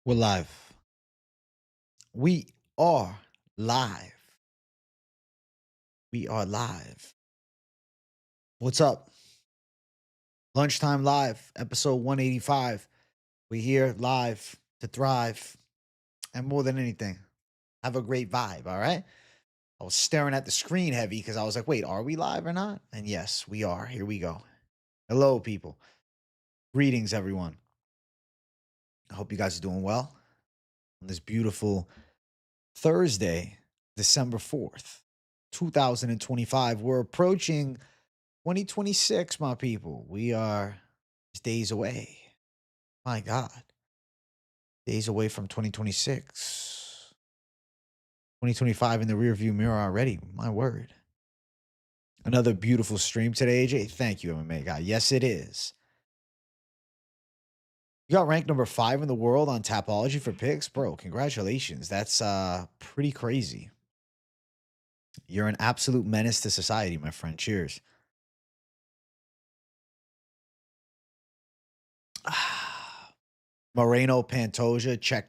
We're live. We are live. We are live. What's up? Lunchtime Live, episode 185. We're here live to thrive. And more than anything, have a great vibe, all right? I was staring at the screen heavy because I was like, wait, are we live or not? And yes, we are. Here we go. Hello, people. Greetings, everyone. I hope you guys are doing well on this beautiful Thursday, December 4th, 2025. We're approaching 2026, my people. We are just days away. My God. Days away from 2026. 2025 in the rearview mirror already. My word. Another beautiful stream today, AJ. Thank you, MMA guy. Yes, it is. You got ranked number 5 in the world on Tapology for picks? Bro, congratulations. That's pretty crazy. You're an absolute menace to society, my friend. Cheers. Moreno Pantoja, check.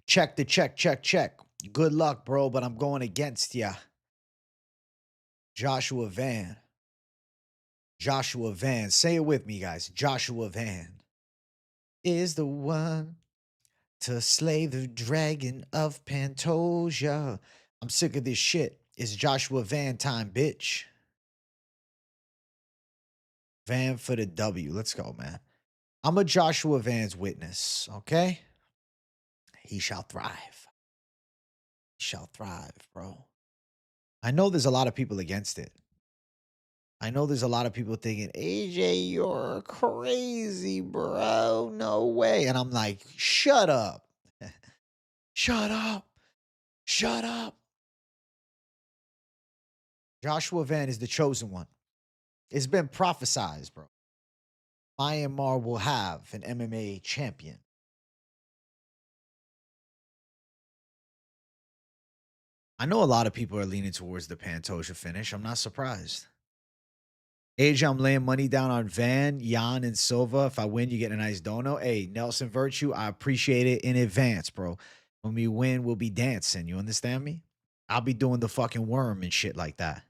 Check the check. Good luck, bro, but I'm going against ya. Joshua Van. Say it with me, guys. Joshua Van is the one to slay the dragon of Pantoja. I'm sick of this shit. It's Joshua Van time, bitch. Van for the W. Let's go, man. I'm a Joshua Van's witness, okay? He shall thrive. He shall thrive, bro. I know there's a lot of people against it. I know there's a lot of people thinking, AJ, you're crazy, bro. No way. And I'm like, shut up. Shut up. Shut up. Joshua Van is the chosen one. It's been prophesized, bro. Myanmar will have an MMA champion. I know a lot of people are leaning towards the Pantoja finish. I'm not surprised. AJ, I'm laying money down on Van, Jan, and Silva. If I win, you get a nice dono. Hey, Nelson Virtue, I appreciate it in advance, bro. When we win, we'll be dancing. You understand me? I'll be doing the fucking worm and shit like that.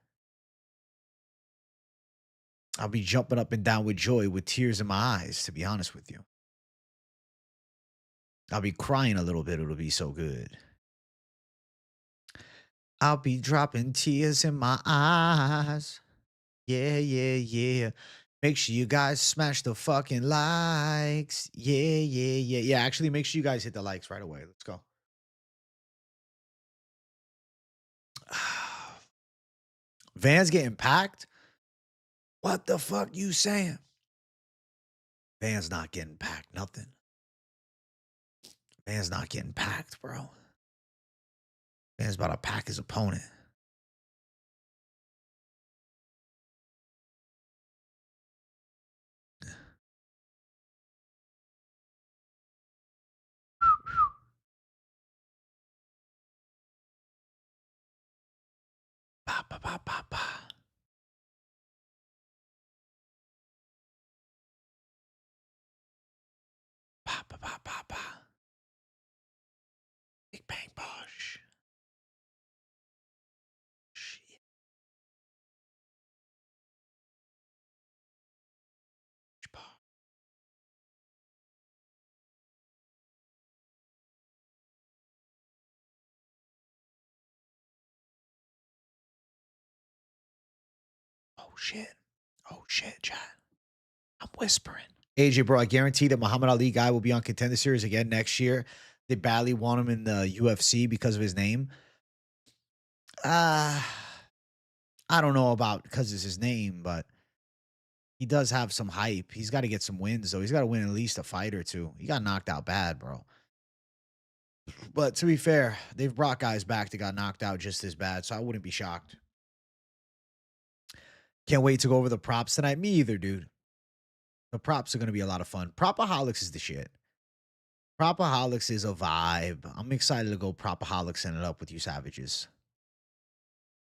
I'll be jumping up and down with joy with tears in my eyes, to be honest with you. I'll be crying a little bit. It'll be so good. I'll be dropping tears in my eyes. Yeah. Make sure you guys smash the fucking likes. Yeah. Actually, make sure you guys hit the likes right away. Let's go. Van's getting packed? What the fuck you saying? Van's not getting packed. Nothing. Van's not getting packed, bro. Van's about to pack his opponent. Pa. Pa. Big bang bosh. Shit. Oh shit, chat. I'm whispering. AJ, bro, I guarantee that Muhammad Ali guy will be on Contender Series again next year. They badly want him in the UFC because of his name. I don't know about because it's his name, but he does have some hype. He's got to get some wins, though. He's got to win at least a fight or two. He got knocked out bad, bro. But to be fair, they've brought guys back that got knocked out just as bad, so I wouldn't be shocked. Can't wait to go over the props tonight. Me either, dude. The props are going to be a lot of fun. PropAholivs is the shit. PropAholivs is a vibe. I'm excited to go PropAholivs and it up with you savages.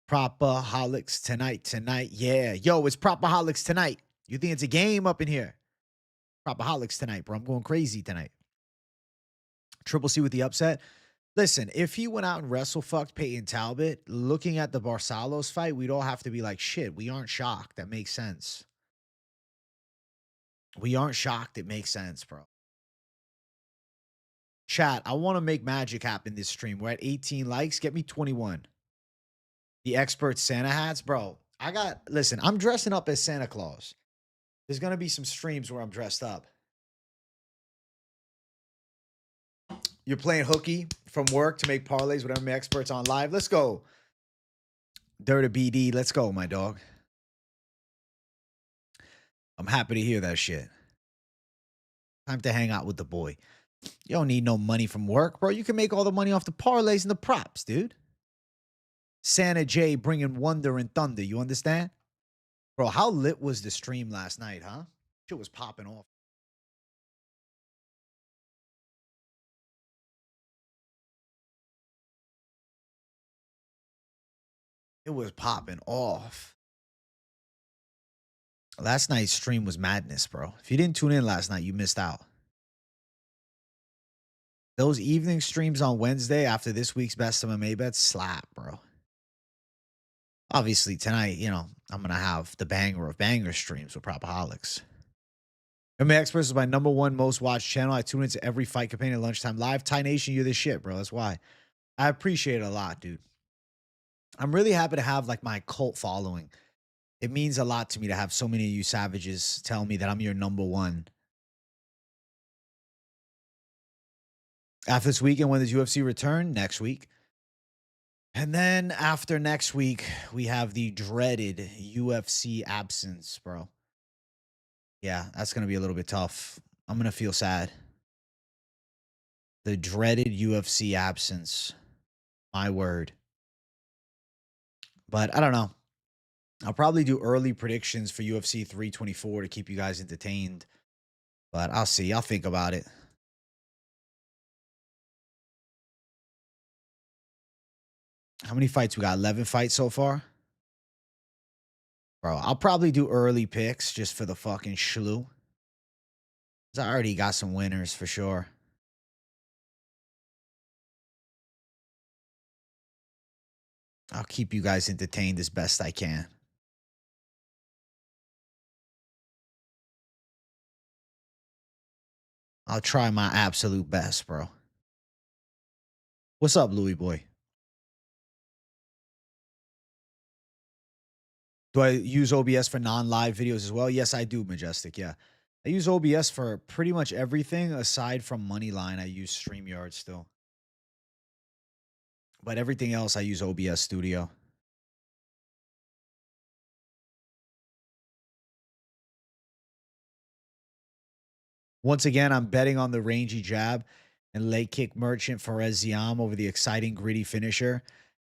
PropAholivs tonight. Yeah. Yo, it's PropAholivs tonight. You think it's a game up in here? PropAholivs tonight, bro. I'm going crazy tonight. Triple C with the upset. Listen, if he went out and wrestle fucked Peyton Talbot, looking at the Barcelos fight, we'd all have to be like, shit, we aren't shocked. That makes sense. We aren't shocked. It makes sense, bro. Chat, I want to make magic happen this stream. We're at 18 likes. Get me 21. The expert Santa hats, bro. Listen, I'm dressing up as Santa Claus. There's going to be some streams where I'm dressed up. You're playing hooky from work to make parlays with MMA experts on live. Let's go. Dirty BD, let's go, my dog. I'm happy to hear that shit. Time to hang out with the boy. You don't need no money from work, bro. You can make all the money off the parlays and the props, dude. Santa J bringing wonder and thunder. You understand? Bro, how lit was the stream last night, huh? Shit was popping off. It was popping off. Last night's stream was madness, bro. If you didn't tune in last night, you missed out. Those evening streams on Wednesday after this week's best MMA bets slap, bro. Obviously, tonight, I'm going to have the banger of banger streams with PropAholivs. MMA Experts is my #1 most watched channel. I tune into every fight campaign at lunchtime live. Thai Nation, you're the shit, bro. That's why. I appreciate it a lot, dude. I'm really happy to have like my cult following. It means a lot to me to have so many of you savages tell me that I'm your #1. After this weekend, when does UFC return? Next week. And then after next week, we have the dreaded UFC absence, bro. Yeah, that's going to be a little bit tough. I'm going to feel sad. The dreaded UFC absence. My word. But I don't know. I'll probably do early predictions for UFC 324 to keep you guys entertained. But I'll see. I'll think about it. How many fights we got? 11 fights so far? Bro, I'll probably do early picks just for the fucking shlu. I already got some winners for sure. I'll keep you guys entertained as best I can. I'll try my absolute best, bro. What's up, Louis boy? Do I use OBS for non-live videos as well? Yes, I do, Majestic. Yeah. I use OBS for pretty much everything aside from Moneyline. I use StreamYard still. But everything else, I use OBS Studio. Once again, I'm betting on the rangy jab and leg kick merchant Fares Ziam over the exciting gritty finisher.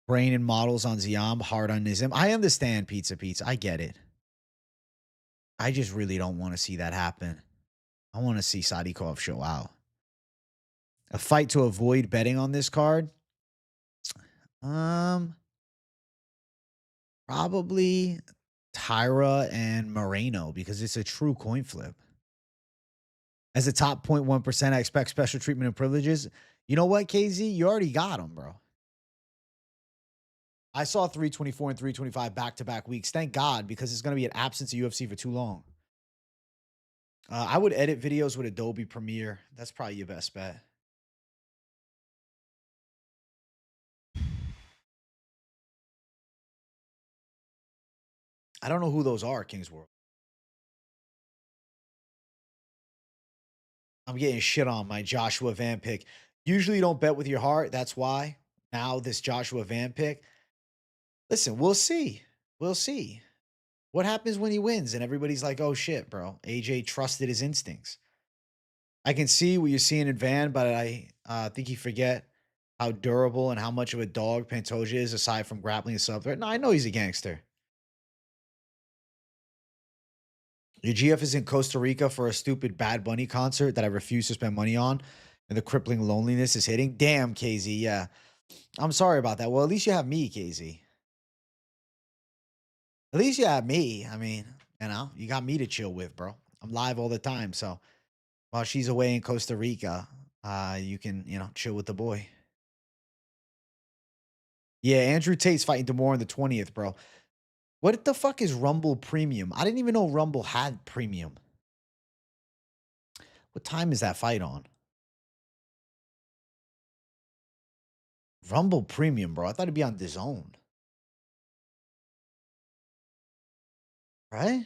Brain and models on Ziam, hard on Nizam. I understand, Pizza. I get it. I just really don't want to see that happen. I want to see Sadikov show out. A fight to avoid betting on this card? Probably Tyra and Moreno because it's a true coin flip. As a top 0.1%, I expect special treatment and privileges. You know what, KZ? You already got them, bro. I saw 324 and 325 back-to-back weeks. Thank God, because it's going to be an absence of UFC for too long. I would edit videos with Adobe Premiere. That's probably your best bet. I don't know who those are, King's World. I'm getting shit on my Joshua Van pick. Usually you don't bet with your heart. That's why. Now this Joshua Van pick. Listen, we'll see. We'll see. What happens when he wins and everybody's like, oh shit, bro. AJ trusted his instincts. I can see what you're seeing in Van, but I think you forget how durable and how much of a dog Pantoja is aside from grappling and sub threat. No, I know he's a gangster. Your GF is in Costa Rica for a stupid Bad Bunny concert that I refuse to spend money on, and the crippling loneliness is hitting. Damn, KZ. Yeah. I'm sorry about that. Well, at least you have me, KZ. At least you have me. I mean, you got me to chill with, bro. I'm live all the time. So while she's away in Costa Rica, you can, chill with the boy. Yeah, Andrew Tate's fighting tomorrow on the 20th, bro. What the fuck is Rumble Premium? I didn't even know Rumble had premium. What time is that fight on? Rumble Premium, bro. I thought it'd be on DAZN. Right?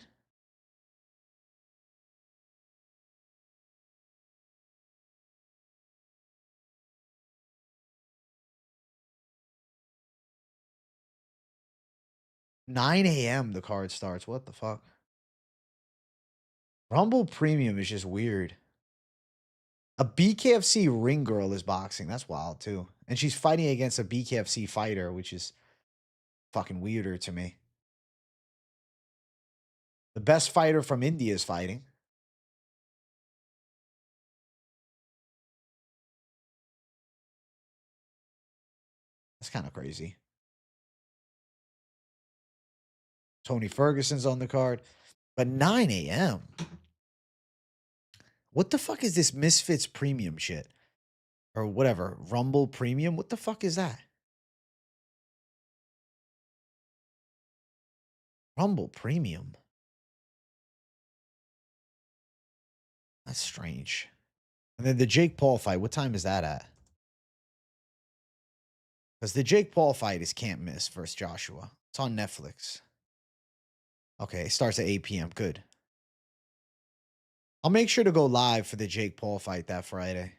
Nine a.m. the card starts. What the fuck? Rumble Premium is just weird. A BKFC ring girl is boxing. That's wild too. And she's fighting against a BKFC fighter, which is fucking weirder to me. The best fighter from India is fighting. That's kind of crazy. Tony Ferguson's on the card. But 9 a.m. What the fuck is this Misfits Premium shit? Or whatever. Rumble Premium? What the fuck is that? Rumble Premium? That's strange. And then the Jake Paul fight, what time is that at? Because the Jake Paul fight is can't miss versus Joshua. It's on Netflix. Okay, it starts at 8 p.m. Good. I'll make sure to go live for the Jake Paul fight that Friday.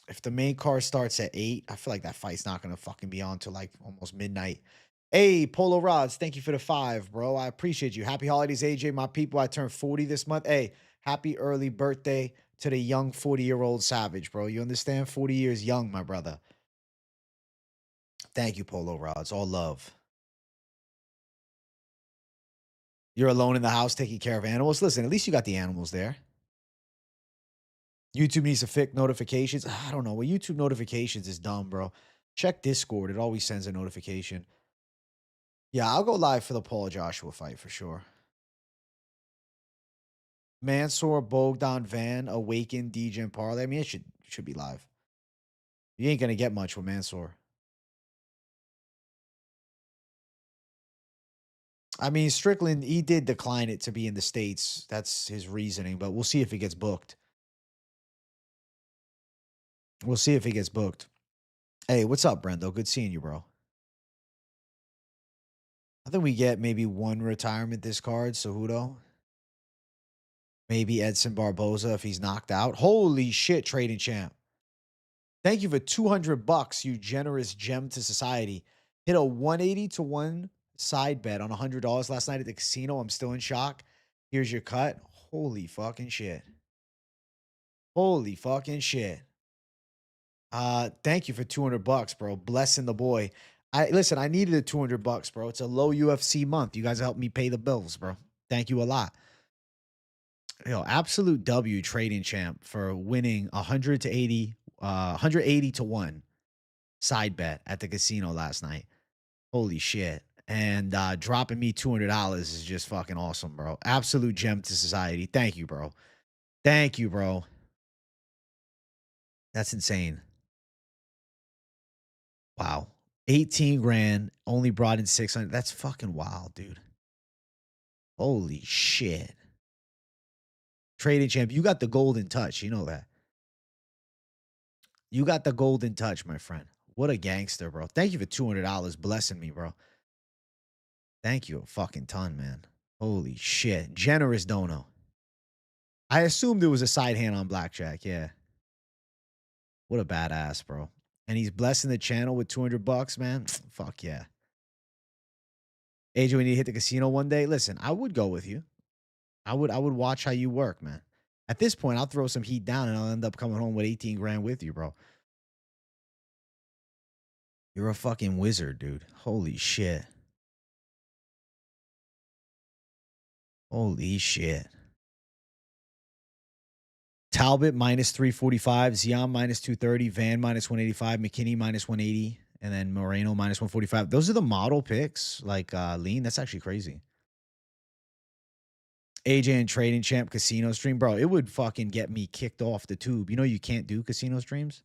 If the main card starts at 8, I feel like that fight's not going to fucking be on till like almost midnight. Hey, Polo Rods, thank you for the 5, bro. I appreciate you. Happy holidays, AJ, my people. I turned 40 this month. Hey, happy early birthday to the young 40-year-old Savage, bro. You understand? 40 years young, my brother. Thank you, Polo Rods. All love. You're alone in the house taking care of animals. Listen, at least you got the animals there. YouTube needs to fix notifications. I don't know. Well, YouTube notifications is dumb, bro. Check Discord. It always sends a notification. Yeah, I'll go live for the Paul Joshua fight for sure. Mansoor, Bogdan, Van, Awaken, DJ, and Parlay. I mean, it should be live. You ain't gonna get much with Mansoor. I mean, Strickland, he did decline it to be in the States. That's his reasoning, but we'll see if it gets booked. We'll see if it gets booked. Hey, what's up, Brendo? Good seeing you, bro. I think we get maybe one retirement this card, Cejudo. Maybe Edson Barboza if he's knocked out. Holy shit, trading champ. Thank you for $200, you generous gem to society. Hit a 180 to 1 side bet on $100 last night at the casino. I'm still in shock. Here's your cut. Holy fucking shit. Holy fucking shit. Thank you for $200, bro. Blessing the boy. Listen, I needed the $200, bro. It's a low UFC month. You guys helped me pay the bills, bro. Thank you a lot. Absolute W trading champ for winning 180 to 1 side bet at the casino last night. Holy shit. And dropping me $200 is just fucking awesome, bro. Absolute gem to society. Thank you, bro. Thank you, bro. That's insane. Wow. 18 grand, only brought in 600. That's fucking wild, dude. Holy shit. Trading champ, you got the golden touch. You know that. You got the golden touch, my friend. What a gangster, bro. Thank you for $200 blessing me, bro. Thank you a fucking ton, man. Holy shit. Generous dono. I assumed there was a side hand on blackjack. Yeah. What a badass, bro. And he's blessing the channel with $200, man. Fuck yeah. AJ, we need to hit the casino one day. Listen, I would go with you. I would watch how you work, man. At this point, I'll throw some heat down and I'll end up coming home with 18 grand with you, bro. You're a fucking wizard, dude. Holy shit. Holy shit. Talbot minus 345, Zion minus 230, Van minus 185, McKinney minus 180, and then Moreno minus 145. Those are the model picks, like lean. That's actually crazy. AJ and Trading Champ casino stream, bro, it would fucking get me kicked off the tube. You know you can't do casino streams?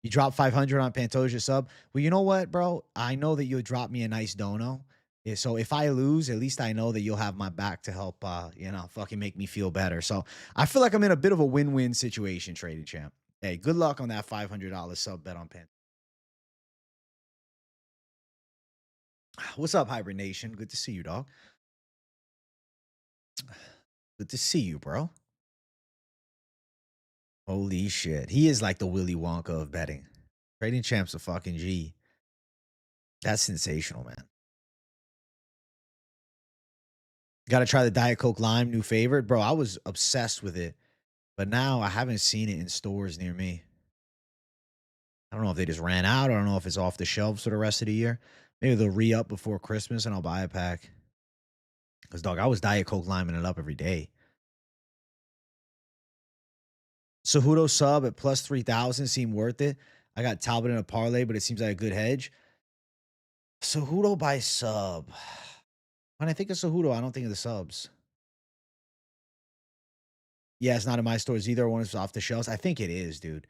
You drop 500 on Pantoja sub. Well, you know what, bro? I know that you'll drop me a nice dono. So if I lose, at least I know that you'll have my back to help, fucking make me feel better. So I feel like I'm in a bit of a win-win situation, Trading Champ. Hey, good luck on that $500 sub bet on Pan. What's up, Hybrid Nation? Good to see you, dog. Good to see you, bro. Holy shit. He is like the Willy Wonka of betting. Trading Champ's a fucking G. That's sensational, man. Got to try the Diet Coke Lime, new favorite. Bro, I was obsessed with it, but now I haven't seen it in stores near me. I don't know if they just ran out. I don't know if it's off the shelves for the rest of the year. Maybe they'll re-up before Christmas and I'll buy a pack. Because, dog, I was Diet Coke liming it up every day. Cejudo sub at plus 3,000 seemed worth it. I got Talbot in a parlay, but it seems like a good hedge. Cejudo by sub. When I think of Cejudo, I don't think of the subs. Yeah, it's not in my stores either. One is off the shelves. I think it is, dude.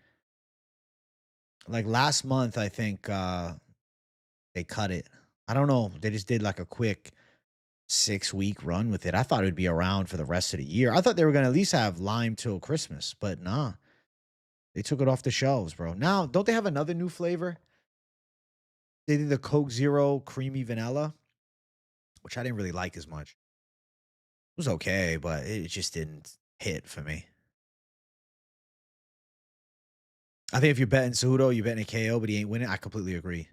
Like last month, I think they cut it. I don't know. They just did like a quick 6-week run with it. I thought it would be around for the rest of the year. I thought they were going to at least have lime till Christmas, but nah. They took it off the shelves, bro. Now, don't they have another new flavor? They did the Coke Zero Creamy Vanilla, which I didn't really like as much. It was okay, but it just didn't hit for me. I think if you're betting Cejudo, you're betting a KO, but he ain't winning. I completely agree.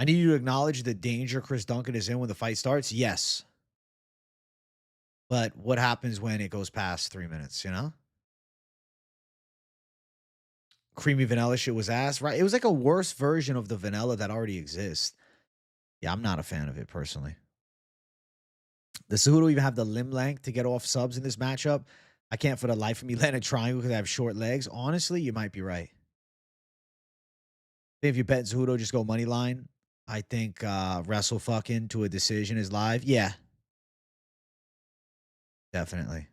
I need you to acknowledge the danger Chris Duncan is in when the fight starts. Yes. But what happens when it goes past 3 minutes, you know? Creamy vanilla shit was ass, right? It was like a worse version of the vanilla that already exists. Yeah, I'm not a fan of it personally. Does Cejudo even have the limb length to get off subs in this matchup? I can't for the life of me land a triangle because I have short legs. Honestly, you might be right. If you bet Cejudo, just go money line. I think wrestle fucking to a decision is live. Yeah. Definitely.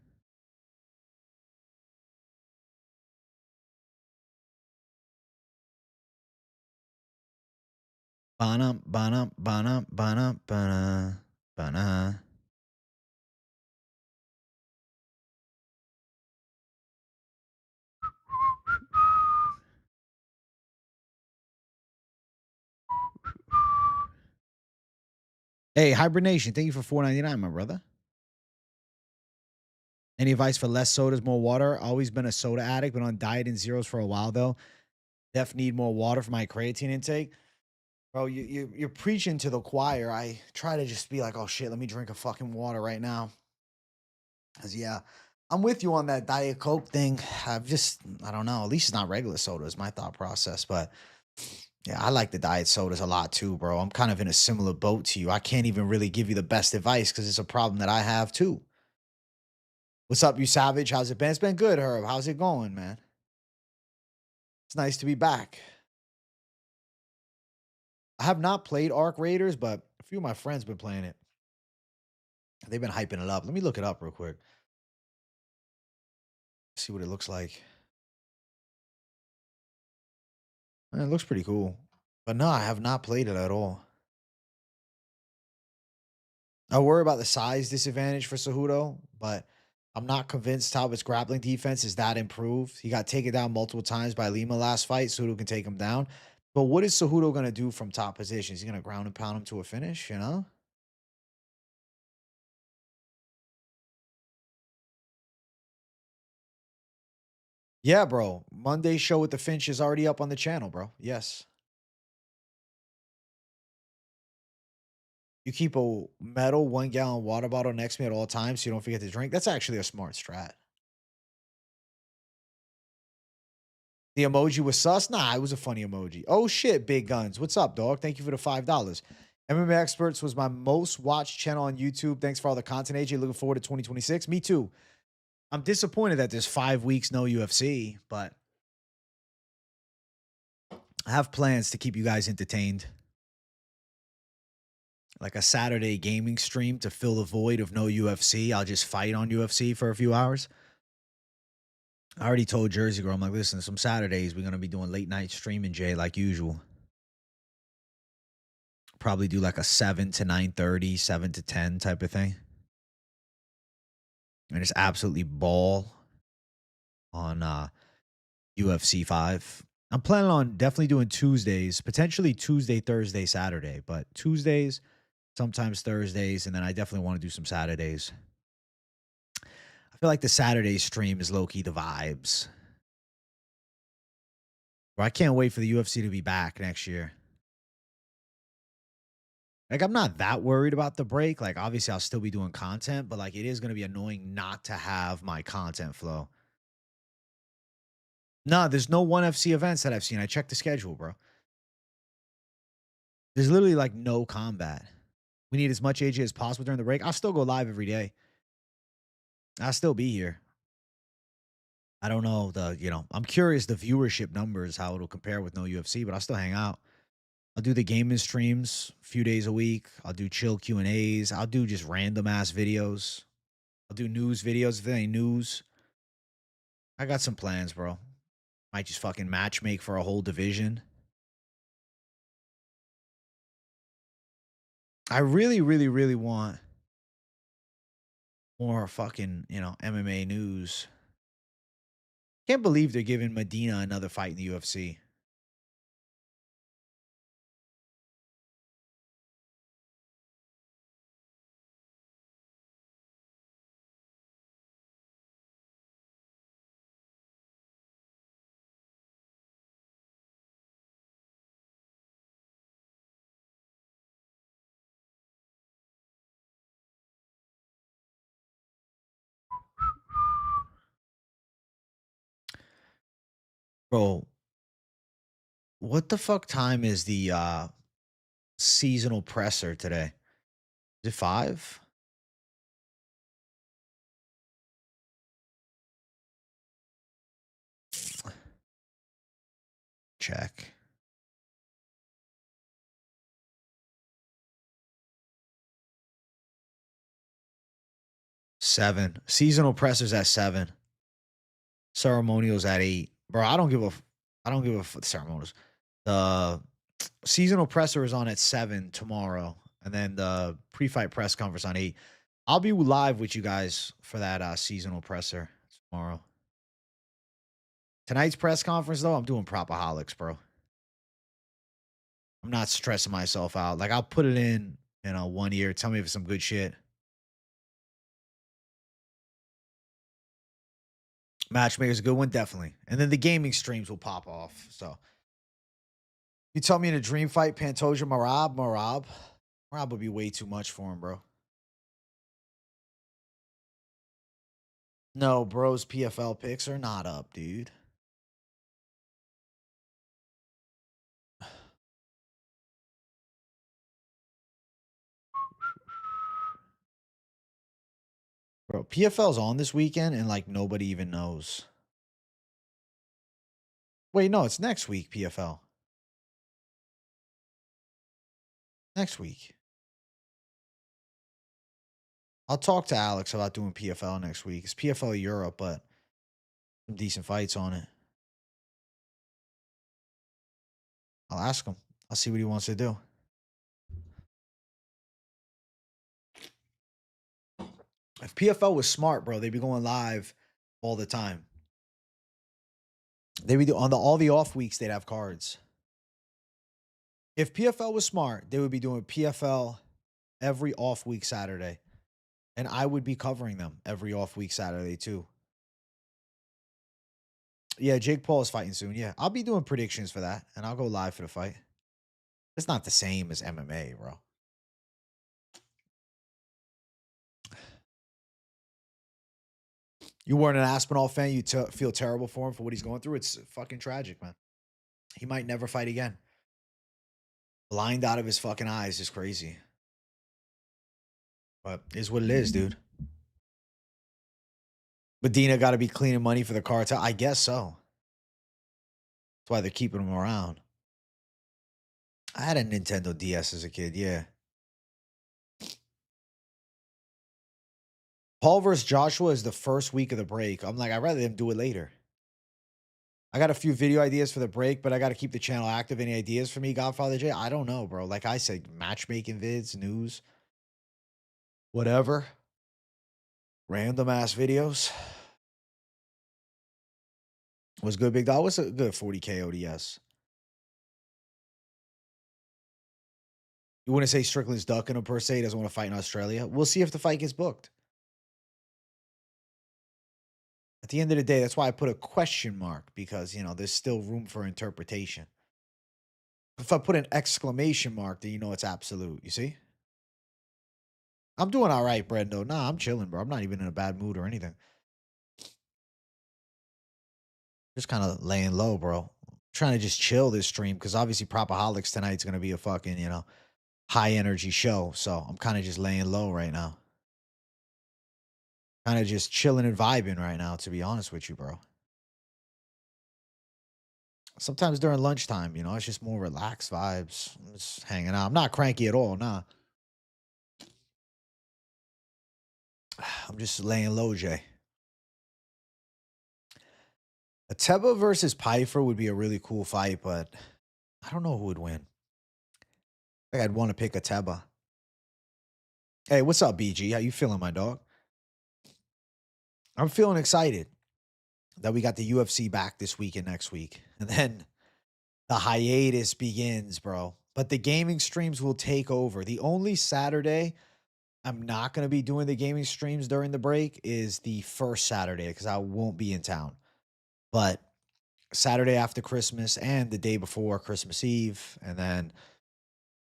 Bana, bana, bana, bana, bana, bana. Hey, Hibernation, thank you for $4.99, my brother. Any advice for less sodas, more water? Always been a soda addict, been on diet and zeros for a while though. Def need more water for my creatine intake. Bro, you're preaching to the choir. I try to just be like, oh shit, let me drink a fucking water right now. Cause yeah, I'm with you on that Diet Coke thing. I don't know. At least it's not regular soda is my thought process. But yeah, I like the diet sodas a lot too, bro. I'm kind of in a similar boat to you. I can't even really give you the best advice because it's a problem that I have too. What's up, you savage? How's it been? It's been good, Herb. How's it going, man? It's nice to be back. I have not played Arc Raiders, but a few of my friends been playing it. They've been hyping it up. Let me look it up real quick. See what it looks like. It looks pretty cool. But no, I have not played it at all. I worry about the size disadvantage for Cejudo, but I'm not convinced Talbot's grappling defense is that improved. He got taken down multiple times by Lima last fight. Cejudo can take him down. But what is Cejudo going to do from top positions? He's going to ground and pound him to a finish, you know? Yeah, bro. Monday's show with the Finch is already up on the channel, bro. Yes. You keep a metal 1-gallon water bottle next to me at all times so you don't forget to drink. That's actually a smart strat. The emoji was sus? Nah, it was a funny emoji. Oh shit, Big Guns. What's up, dog? Thank you for the $5. MMA Experts was my most watched channel on YouTube. Thanks for all the content, AJ. Looking forward to 2026. Me too. I'm disappointed that there's 5 weeks no UFC, but I have plans to keep you guys entertained. like a Saturday gaming stream to fill the void of no UFC. I'll just fight on UFC for a few hours. I already told Jersey Girl, I'm like, listen, some Saturdays we're gonna be doing late night streaming, Jay, like usual. Probably do like a 7 to 9:30, 7 to 10 type of thing. And just absolutely ball on UFC 5. I'm planning on definitely doing Tuesdays, potentially Tuesday, Thursday, Saturday, but Tuesdays, sometimes Thursdays, and then I definitely want to do some Saturdays. I feel like the Saturday stream is low key the vibes. Bro, I can't wait for the UFC to be back next year. Like, I'm not that worried about the break. Like, obviously, I'll still be doing content, but like, it is going to be annoying not to have my content flow. No, there's no ONE FC events that I've seen. I checked the schedule, bro. There's literally like no combat. We need as much AJ as possible during the break. I'll still go live every day. I'll still be here. I don't know I'm curious the viewership numbers, how it'll compare with no UFC, but I'll still hang out. I'll do the gaming streams a few days a week. I'll do chill Q&As. I'll do just random ass videos. I'll do news videos if there ain't news. I got some plans, bro. Might just fucking match make for a whole division. I really, really, really want more fucking, MMA news. Can't believe they're giving Medina another fight in the UFC. Bro, what the fuck time is the seasonal presser today? Is it 5? Check. Seven. Seasonal pressers at 7. Ceremonials at 8. Bro, I don't give a ceremonials. The seasonal presser is on at 7 tomorrow, and then the pre-fight press conference on 8. I'll be live with you guys for that seasonal presser tomorrow. Tonight's press conference, though, I'm doing PropAholivs, bro. I'm not stressing myself out. Like, I'll put it in 1 year. Tell me if it's some good shit. Matchmaker's a good one, definitely. And then the gaming streams will pop off. So you tell me in a dream fight, Pantoja Marab would be way too much for him, bro. No, bro's PFL picks are not up, dude. Bro, PFL's on this weekend and like nobody even knows. Wait, no, it's next week, PFL. Next week. I'll talk to Alex about doing PFL next week. It's PFL Europe, but some decent fights on it. I'll ask him. I'll see what he wants to do. If PFL was smart, bro, they'd be going live all the time. They would do on all the off weeks, they'd have cards. If PFL was smart, they would be doing PFL every off week Saturday. And I would be covering them every off week Saturday too. Yeah, Jake Paul is fighting soon. Yeah, I'll be doing predictions for that, and I'll go live for the fight. It's not the same as MMA, bro. You weren't an Aspinall fan. You feel terrible for him for what he's going through. It's fucking tragic, man. He might never fight again. Blind out of his fucking eyes is crazy. But is what it is, dude. Medina got to be cleaning money for the cartel. I guess so. That's why they're keeping him around. I had a Nintendo DS as a kid, yeah. Paul versus Joshua is the first week of the break. I'm like, I'd rather them do it later. I got a few video ideas for the break, but I got to keep the channel active. Any ideas for me, Godfather J? I don't know, bro. Like I said, matchmaking vids, news, whatever. Random ass videos. Was good, big dog. What's a good 40K ODS? You wouldn't say Strickland's ducking him per se. He doesn't want to fight in Australia. We'll see if the fight gets booked. At the end of the day, that's why I put a question mark because, there's still room for interpretation. If I put an exclamation mark, then you know it's absolute. You see? I'm doing all right, Brendo. Nah, I'm chilling, bro. I'm not even in a bad mood or anything. Just kind of laying low, bro. Trying to just chill this stream because obviously PropAholivs tonight's going to be a fucking, high energy show. So I'm kind of just laying low right now. Kind of just chilling and vibing right now, to be honest with you, bro. Sometimes during lunchtime, it's just more relaxed vibes. I'm just hanging out. I'm not cranky at all, nah. I'm just laying low, Jay. Ateba versus Pfeiffer would be a really cool fight, but I don't know who would win. I think I'd want to pick Ateba. Hey, what's up, BG? How you feeling, my dog? I'm feeling excited that we got the UFC back this week and next week. And then the hiatus begins, bro. But the gaming streams will take over. The only Saturday I'm not going to be doing the gaming streams during the break is the first Saturday because I won't be in town. But Saturday after Christmas and the day before Christmas Eve, and then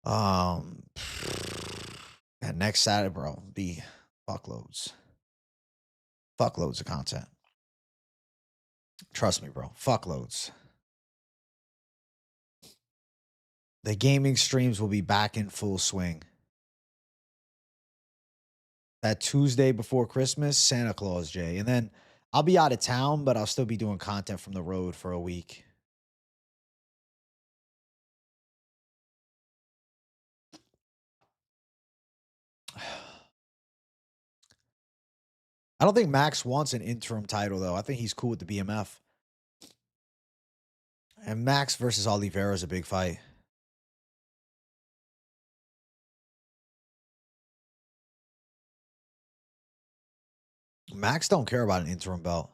and next Saturday, bro, be fuckloads of content. Trust me, bro, fuckloads. The gaming streams will be back in full swing. That Tuesday before Christmas, Santa Claus, Jay. And then I'll be out of town, but I'll still be doing content from the road for a week. I don't think Max wants an interim title, though. I think he's cool with the BMF. And Max versus Oliveira is a big fight. Max don't care about an interim belt.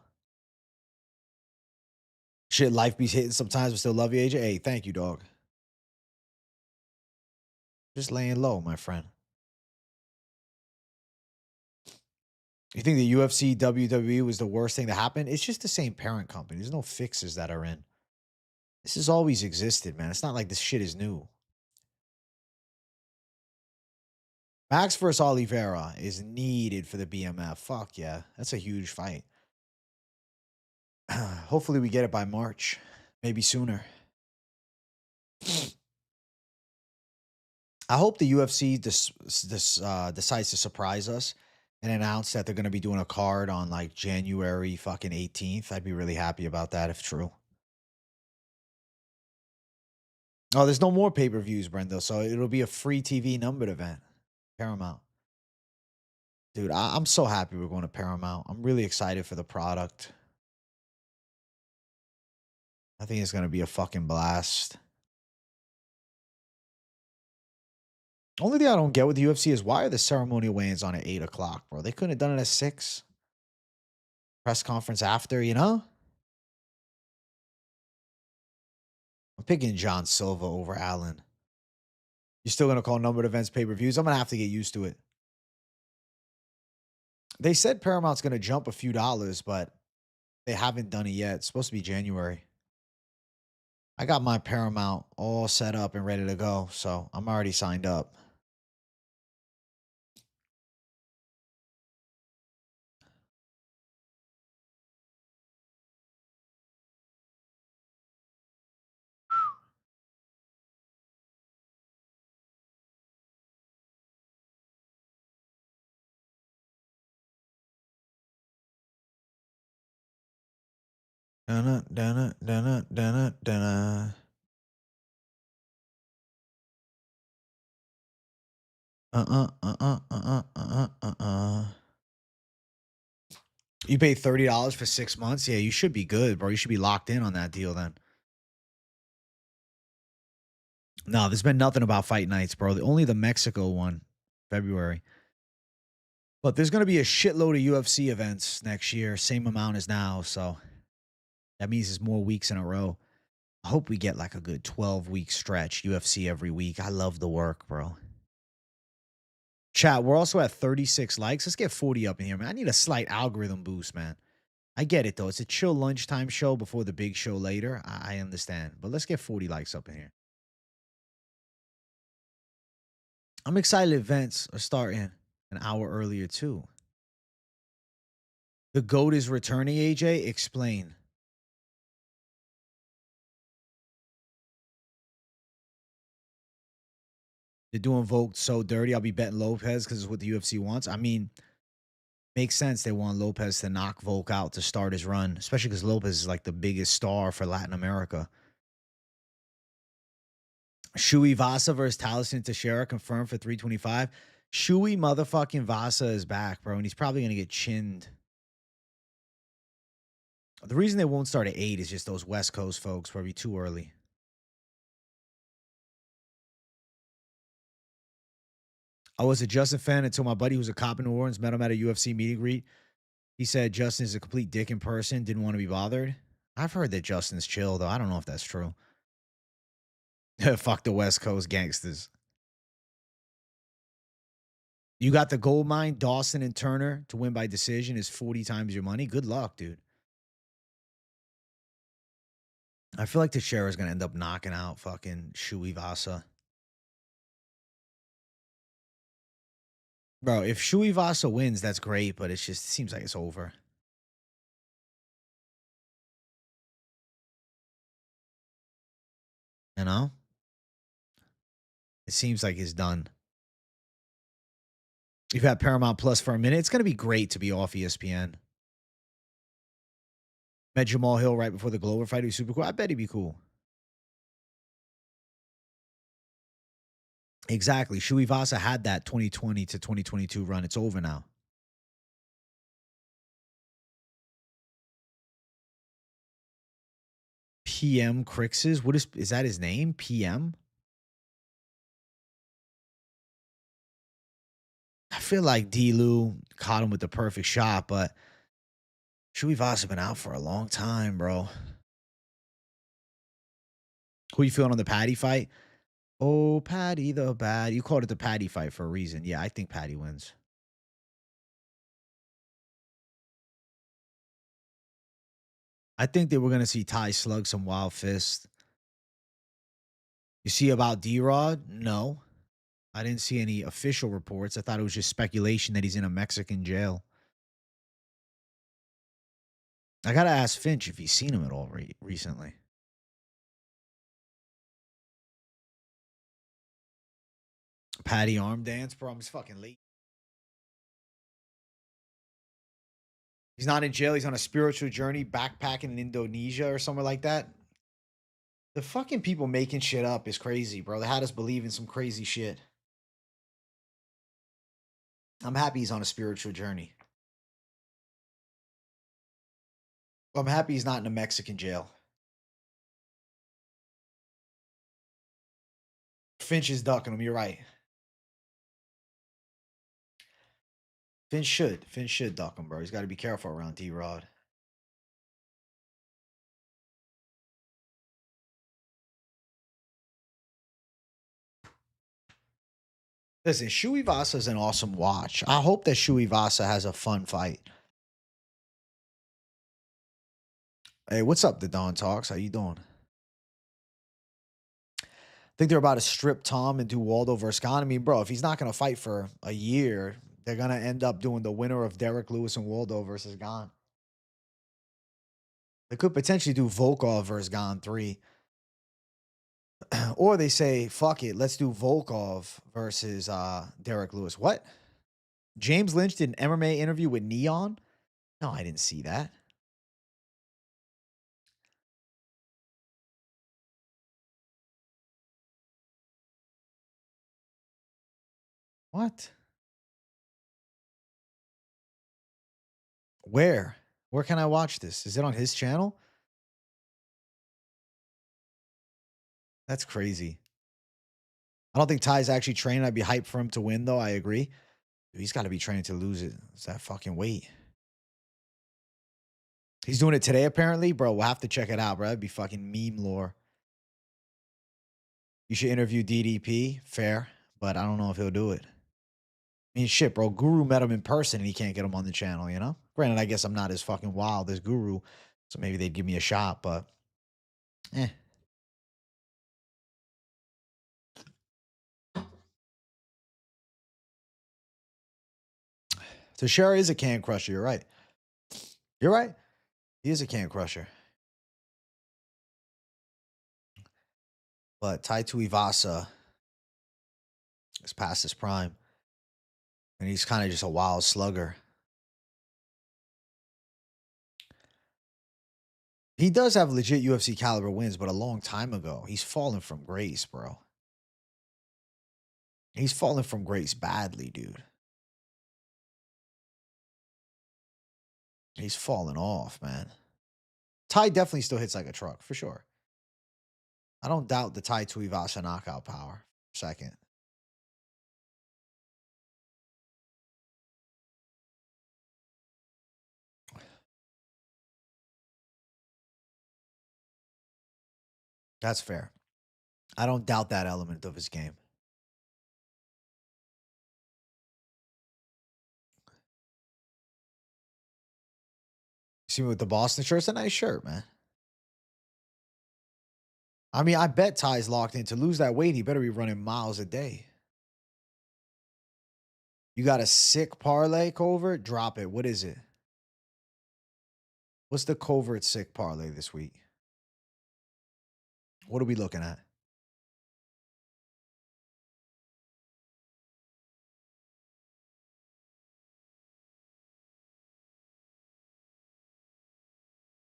Shit, life be hitting sometimes, but still love you, AJ. Hey, thank you, dog. Just laying low, my friend. You think the UFC, WWE was the worst thing to happen? It's just the same parent company. There's no fixes that are in. This has always existed, man. It's not like this shit is new. Max versus Oliveira is needed for the BMF. Fuck yeah. That's a huge fight. Hopefully we get it by March. Maybe sooner. I hope the UFC decides to surprise us and announce that they're going to be doing a card on like January fucking 18th. I'd be really happy about that if true. Oh, there's no more pay-per-views, Brendo. So it'll be a free TV numbered event. Paramount. Dude, I'm so happy we're going to Paramount. I'm really excited for the product. I think it's going to be a fucking blast. Only thing I don't get with the UFC is why are the ceremonial weigh-ins on at 8 o'clock, bro? They couldn't have done it at 6. Press conference after, I'm picking John Silva over Allen. You're still going to call numbered events pay-per-views? I'm going to have to get used to it. They said Paramount's going to jump a few dollars, but they haven't done it yet. It's supposed to be January. I got my Paramount all set up and ready to go, so I'm already signed up. Dun dun dun dun dun. You pay $30 for 6 months? Yeah, you should be good, bro. You should be locked in on that deal then. No, there's been nothing about fight nights, bro. Only the Mexico one, February. But there's going to be a shitload of UFC events next year, same amount as now. So that means there's more weeks in a row. I hope we get like a good 12-week stretch, UFC every week. I love the work, bro. Chat, we're also at 36 likes. Let's get 40 up in here, man. I need a slight algorithm boost, man. I get it, though. It's a chill lunchtime show before the big show later. I understand. But let's get 40 likes up in here. I'm excited events are starting an hour earlier, too. The GOAT is returning, AJ. Explain. They're doing Volk so dirty. I'll be betting Lopez because it's what the UFC wants. I mean, makes sense. They want Lopez to knock Volk out to start his run, especially because Lopez is like the biggest star for Latin America. Shui Vasa versus Taliesin Teixeira confirmed for 325. Shui motherfucking Vasa is back, bro, and he's probably going to get chinned. The reason they won't start at 8 is just those West Coast folks probably too early. I was a Justin fan until my buddy who's a cop in New Orleans met him at a UFC meet and greet. He said Justin is a complete dick in person, didn't want to be bothered. I've heard that Justin's chill, though. I don't know if that's true. Fuck the West Coast gangsters. You got the gold mine, Dawson and Turner to win by decision is 40 times your money. Good luck, dude. I feel like Teixeira is going to end up knocking out fucking Shui Vasa. Bro, if Shui Vasa wins, that's great, but it seems like it's over. You know? It seems like it's done. You've had Paramount Plus for a minute. It's going to be great to be off ESPN. Met Jamal Hill right before the Glover fight. He was super cool. I bet he'd be cool. Exactly. Shui Vasa had that 2020 to 2022 run. It's over now. PM Crixes? What is that his name? PM? I feel like D-Lou caught him with the perfect shot, but Shui Vasa been out for a long time, bro. Who you feeling on the Patty fight? Oh, Patty the bad. You called it the Patty fight for a reason. Yeah, I think Patty wins. I think that we're going to see Ty slug some wild fist. You see about D-Rod? No. I didn't see any official reports. I thought it was just speculation that he's in a Mexican jail. I got to ask Finch if he's seen him at all recently. Patty arm dance, bro. I'm just fucking late. He's not in jail. He's on a spiritual journey backpacking in Indonesia or somewhere like that. The fucking people making shit up is crazy, bro. They had us believe in some crazy shit. I'm happy he's on a spiritual journey. I'm happy he's not in a Mexican jail. Finch is ducking him. You're right. Finch should duck him, bro. He's got to be careful around D-Rod. Listen, Shui Vasa is an awesome watch. I hope that Shui Vasa has a fun fight. Hey, what's up, the Dawn Talks? How you doing? I think they're about to strip Tom and do Waldo versus Gane. I mean, bro, if he's not going to fight for a year, they're going to end up doing the winner of Derek Lewis and Waldo versus Gane. They could potentially do Volkov versus Gane 3. Or they say, fuck it, let's do Volkov versus Derek Lewis. What? James Lynch did an MMA interview with Neon? No, I didn't see that. What? Where? Where can I watch this? Is it on his channel? That's crazy. I don't think Ty's actually trained. I'd be hyped for him to win, though. I agree. Dude, he's got to be training to lose it. It's that fucking weight. He's doing it today, apparently. Bro, we'll have to check it out, bro. That'd be fucking meme lore. You should interview DDP. Fair. But I don't know if he'll do it. I mean, shit, bro. Guru met him in person and he can't get him on the channel, you know? Granted, I guess I'm not as fucking wild as Guru, so maybe they'd give me a shot, but eh. Teixeira is a can crusher. You're right. You're right. He is a can crusher. But Tai Tuivasa is past his prime. And he's kind of just a wild slugger. He does have legit UFC caliber wins, but a long time ago. He's fallen from grace, bro. He's fallen from grace badly, dude. He's fallen off, man. Ty definitely still hits like a truck, for sure. I don't doubt the Tai Tuivasa knockout power. Second. That's fair. I don't doubt that element of his game. See me with the Boston shirt? It's a nice shirt, man. I mean, I bet Ty's locked in. To lose that weight, he better be running miles a day. You got a sick parlay, Covert? Drop it. What is it? What's the Covert sick parlay this week? What are we looking at?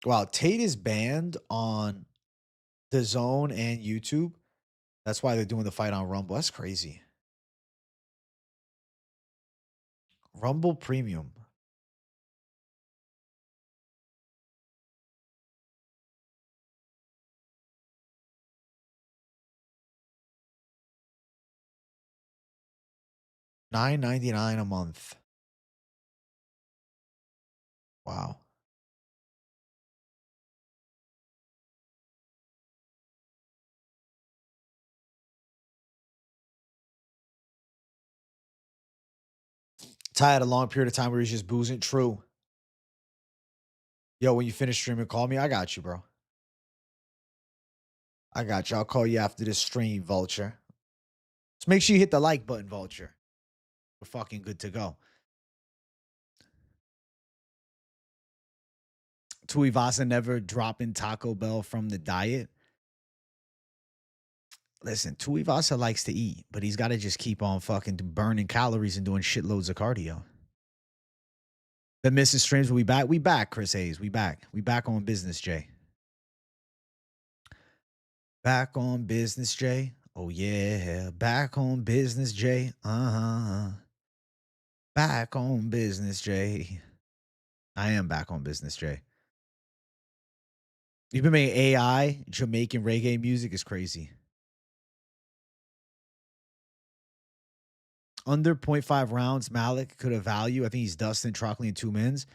Wow, Tate is banned on the Zone and YouTube. That's why they're doing the fight on Rumble. That's crazy. Rumble Premium. $9.99 a month. Wow. Ty had a long period of time where he's just boozing. True. Yo, when you finish streaming, call me. I got you, bro. I got you. I'll call you after this stream, Vulture. Just make sure you hit the like button, Vulture. We're fucking good to go. Tuivasa never dropping Taco Bell from the diet. Listen, Tuivasa likes to eat, but he's got to just keep on fucking burning calories and doing shitloads of cardio. The missing streams, we back. We back, Chris Hayes. We back. We back on business, Jay. Back on business, Jay. Oh, yeah. Back on business, Jay. Uh-huh. Back on business, Jay. I am back on business, Jay. You've been making AI Jamaican reggae music is crazy. Under 0.5 rounds, Malik could have value. I think he's Dustin, Trockley, and 2 mins.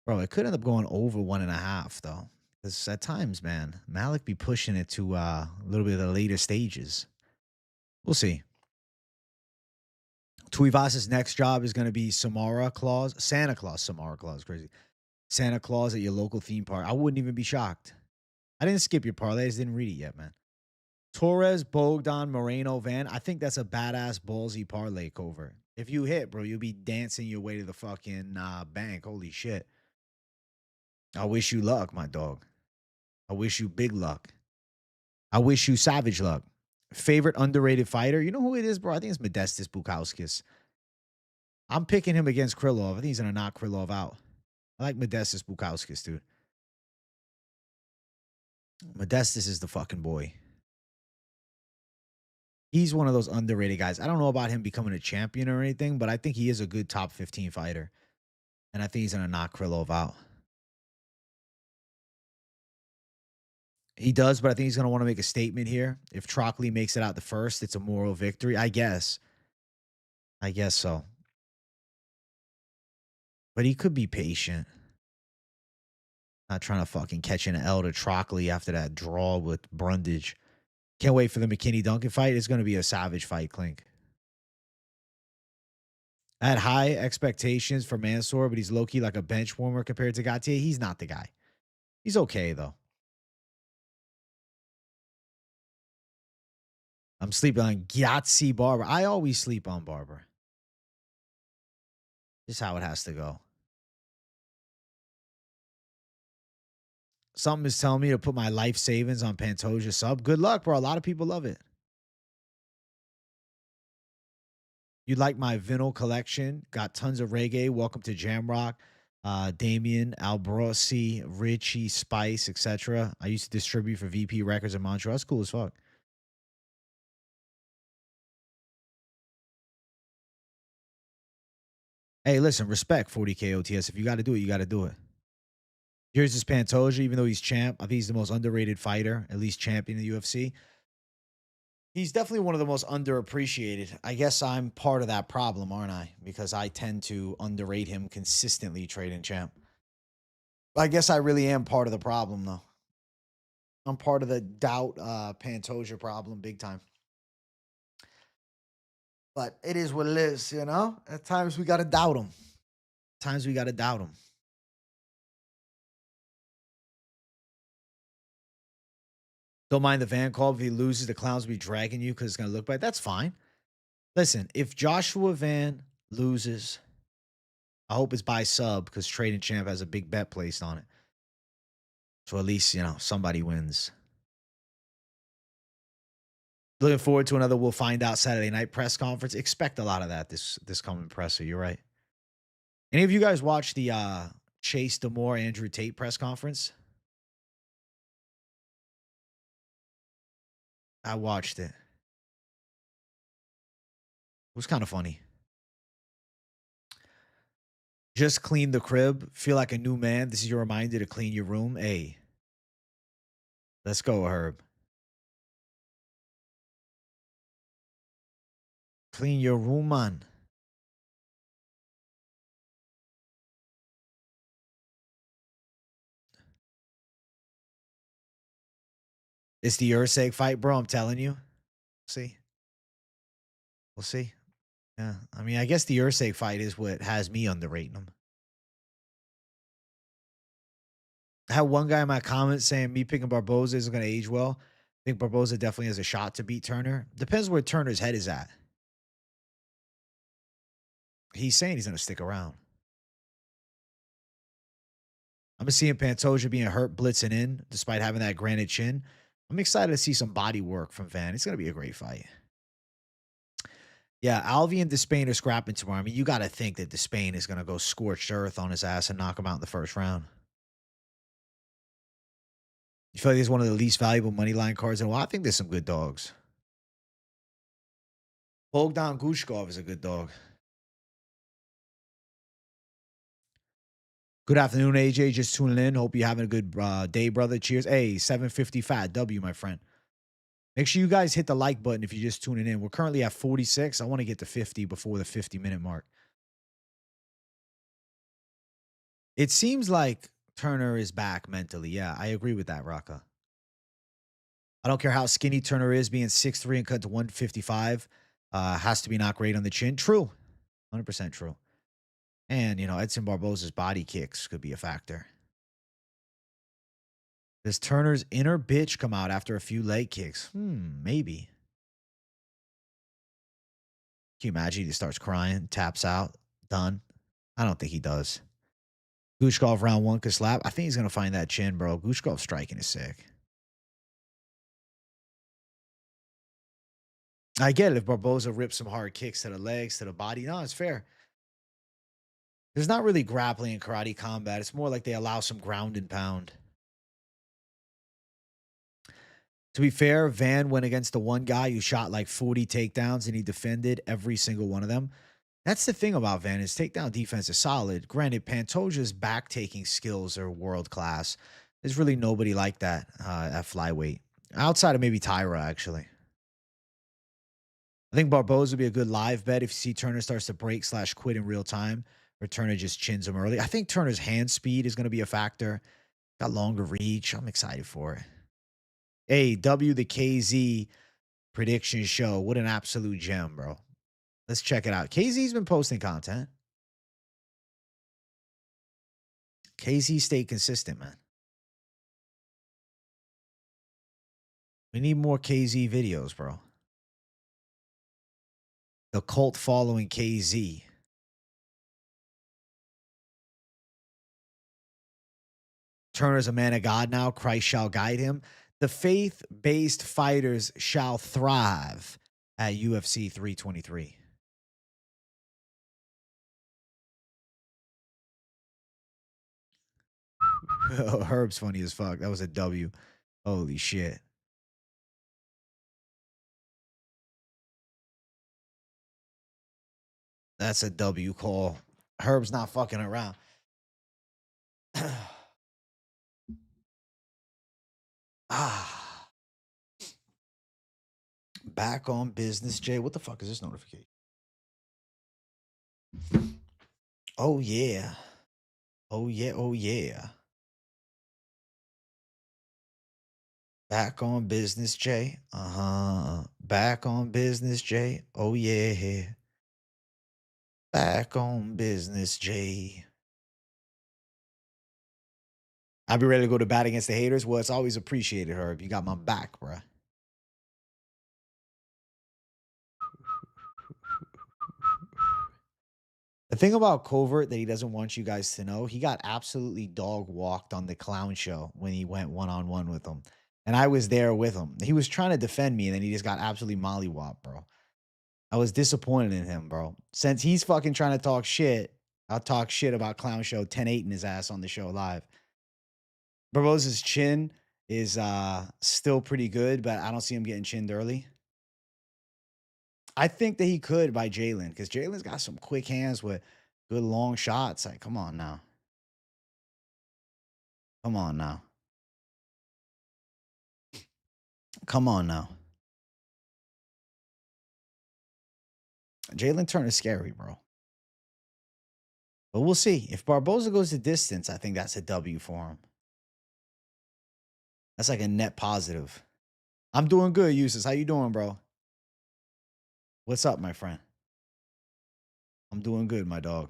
Bro, it could end up going over 1.5, though. Because at times, man, Malik be pushing it to a little bit of the later stages. We'll see. Tuivasa's next job is going to be Santa Claus, crazy. Santa Claus at your local theme park. I wouldn't even be shocked. I didn't skip your parlay. I just didn't read it yet, man. Torres, Bogdan, Moreno, Van. I think that's a badass ballsy parlay, Covert. If you hit, bro, you'll be dancing your way to the fucking bank. Holy shit. I wish you luck, my dog. I wish you big luck. I wish you savage luck. Favorite underrated fighter? You know who it is, bro? I think it's Modestas Bukauskas. I'm picking him against Krylov. I think he's going to knock Krylov out. I like Modestas Bukauskas, dude. Modestas is the fucking boy. He's one of those underrated guys. I don't know about him becoming a champion or anything, but I think he is a good top 15 fighter. And I think he's going to knock Krylov out. He does, but I think he's going to want to make a statement here. If Trockley makes it out the first, it's a moral victory. I guess. I guess so. But he could be patient. Not trying to fucking catch an L to Trockley after that draw with Brundage. Can't wait for the McKinney-Duncan fight. It's going to be a savage fight, Clink. I had high expectations for Mansoor, but he's low-key like a bench warmer compared to Gautier. He's not the guy. He's okay, though. I'm sleeping on Gyatsi Barber. I always sleep on Barber. Just how it has to go. Something is telling me to put my life savings on Pantoja sub. Good luck, bro. A lot of people love it. You like my vinyl collection? Got tons of reggae. Welcome to Jamrock. Damien, Albrosi, Richie, Spice, etc. I used to distribute for VP Records in Montreal. That's cool as fuck. Hey, listen, respect 40K OTS. If you got to do it, you got to do it. Here's this Pantoja, even though he's champ. I think he's the most underrated fighter, at least champion in the UFC. He's definitely one of the most underappreciated. I guess I'm part of that problem, aren't I? Because I tend to underrate him consistently, trading champ. I guess I really am part of the problem, though. I'm part of the doubt Pantoja problem big time. But it is what it is, you know? At times we got to doubt him. Times we got to doubt him. Don't mind the van call. If he loses, the clowns will be dragging you because it's going to look bad. That's fine. Listen, if Joshua Van loses, I hope it's by sub because Trading Champ has a big bet placed on it. So at least, you know, somebody wins. Looking forward to another We'll Find Out Saturday night press conference. Expect a lot of that this coming presser. You're right. Any of you guys watch the Chase Demore Andrew Tate press conference? I watched it. It was kind of funny. Just clean the crib. Feel like a new man. This is your reminder to clean your room. Hey, let's go, Herb. Clean your room, man. It's the Urseg fight, bro. I'm telling you. See? We'll see. Yeah. I mean, I guess the Urseg fight is what has me underrating him. I had one guy in my comments saying me picking Barboza isn't going to age well. I think Barboza definitely has a shot to beat Turner. Depends where Turner's head is at. He's saying he's going to stick around. I'm seeing Pantoja being hurt, blitzing in, despite having that granite chin. I'm excited to see some body work from Van. It's going to be a great fight. Yeah, Alvey and Despain are scrapping tomorrow. I mean, you got to think that Despain is going to go scorched earth on his ass and knock him out in the first round. You feel like he's one of the least valuable money line cards in a while? I think there's some good dogs. Bogdan Gushkov is a good dog. Good afternoon, AJ. Just tuning in. Hope you're having a good day, brother. Cheers. Hey, 750 fat W, my friend. Make sure you guys hit the like button if you're just tuning in. We're currently at 46. I want to get to 50 before the 50-minute mark. It seems like Turner is back mentally. Yeah, I agree with that, Raka. I don't care how skinny Turner is, being 6'3" and cut to 155 has to be not great on the chin. True. 100% true. And, you know, Edson Barboza's body kicks could be a factor. Does Turner's inner bitch come out after a few leg kicks? Maybe. Can you imagine he starts crying, taps out, done? I don't think he does. Gushkov round one could slap. I think he's going to find that chin, bro. Gushkov striking is sick. I get it if Barboza rips some hard kicks to the legs, to the body. No, it's fair. There's not really grappling in karate combat. It's more like they allow some ground and pound. To be fair, Van went against the one guy who shot like 40 takedowns and he defended every single one of them. That's the thing about Van. His takedown defense is solid. Granted, Pantoja's back taking skills are world class. There's really nobody like that at flyweight, outside of maybe Tyra. Actually, I think Barboza would be a good live bet if you see Turner starts to break slash quit in real time, or Turner just chins him early. I think Turner's hand speed is going to be a factor. Got longer reach. I'm excited for it. Hey, W the KZ prediction show. What an absolute gem, bro. Let's check it out. KZ's been posting content. KZ stayed consistent, man. We need more KZ videos, bro. The cult following KZ. Turner's a man of God now. Christ shall guide him. The faith-based fighters shall thrive at UFC 323. Herb's funny as fuck. That was a W. Holy shit. That's a W call. Herb's not fucking around. Back on business, Jay. What the fuck is this notification? Oh, yeah. Oh, yeah. Oh, yeah. Back on business, Jay. Back on business, Jay. Oh, yeah. Back on business, Jay. I'll be ready to go to bat against the haters. Well, it's always appreciated, Herb. You got my back, bruh. The thing about Covert that he doesn't want you guys to know, he got absolutely dog walked on the clown show when he went one-on-one with him. And I was there with him. He was trying to defend me, and then he just got absolutely mollywopped, bro. I was disappointed in him, bro. Since he's fucking trying to talk shit, I'll talk shit about clown show 10-8 in his ass on the show live. Barboza's chin is still pretty good, but I don't see him getting chinned early. I think that he could by Jalen, because Jalen's got some quick hands with good long shots. Like, come on now. Come on now. Come on now. Jalen Turner's scary, bro. But we'll see. If Barboza goes the distance, I think that's a W for him. That's like a net positive. I'm doing good, Eustace. How you doing, bro? What's up, my friend? I'm doing good, my dog.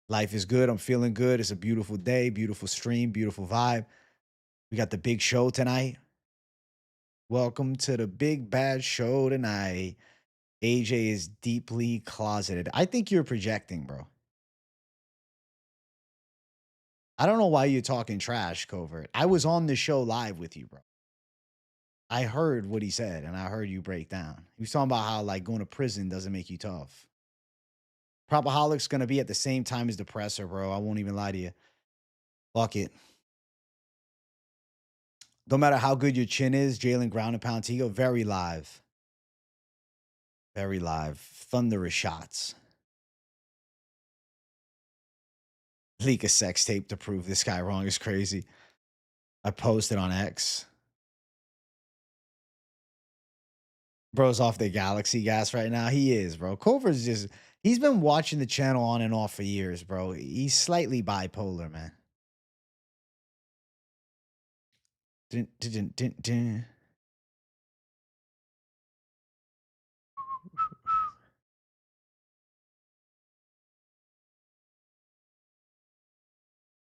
Life is good. I'm feeling good. It's a beautiful day, beautiful stream, beautiful vibe. We got the big show tonight. Welcome to the big bad show tonight. AJ is deeply closeted. I think you're projecting, bro. I don't know why you're talking trash, Covert. I was on the show live with you, bro. I heard what he said, and I heard you break down. He was talking about how, like, going to prison doesn't make you tough. PropAholivs going to be at the same time as Depressor, bro. I won't even lie to you. Fuck it. No matter how good your chin is, Jalen ground and pound Tigo, very live. Very live. Thunderous shots. Leak a sex tape to prove this guy wrong is crazy. I posted on X. Bro's off the galaxy gas right now. He is, bro. Cover's just, he's been watching the channel on and off for years, bro. He's slightly bipolar, man. Dun, dun, dun, dun, dun.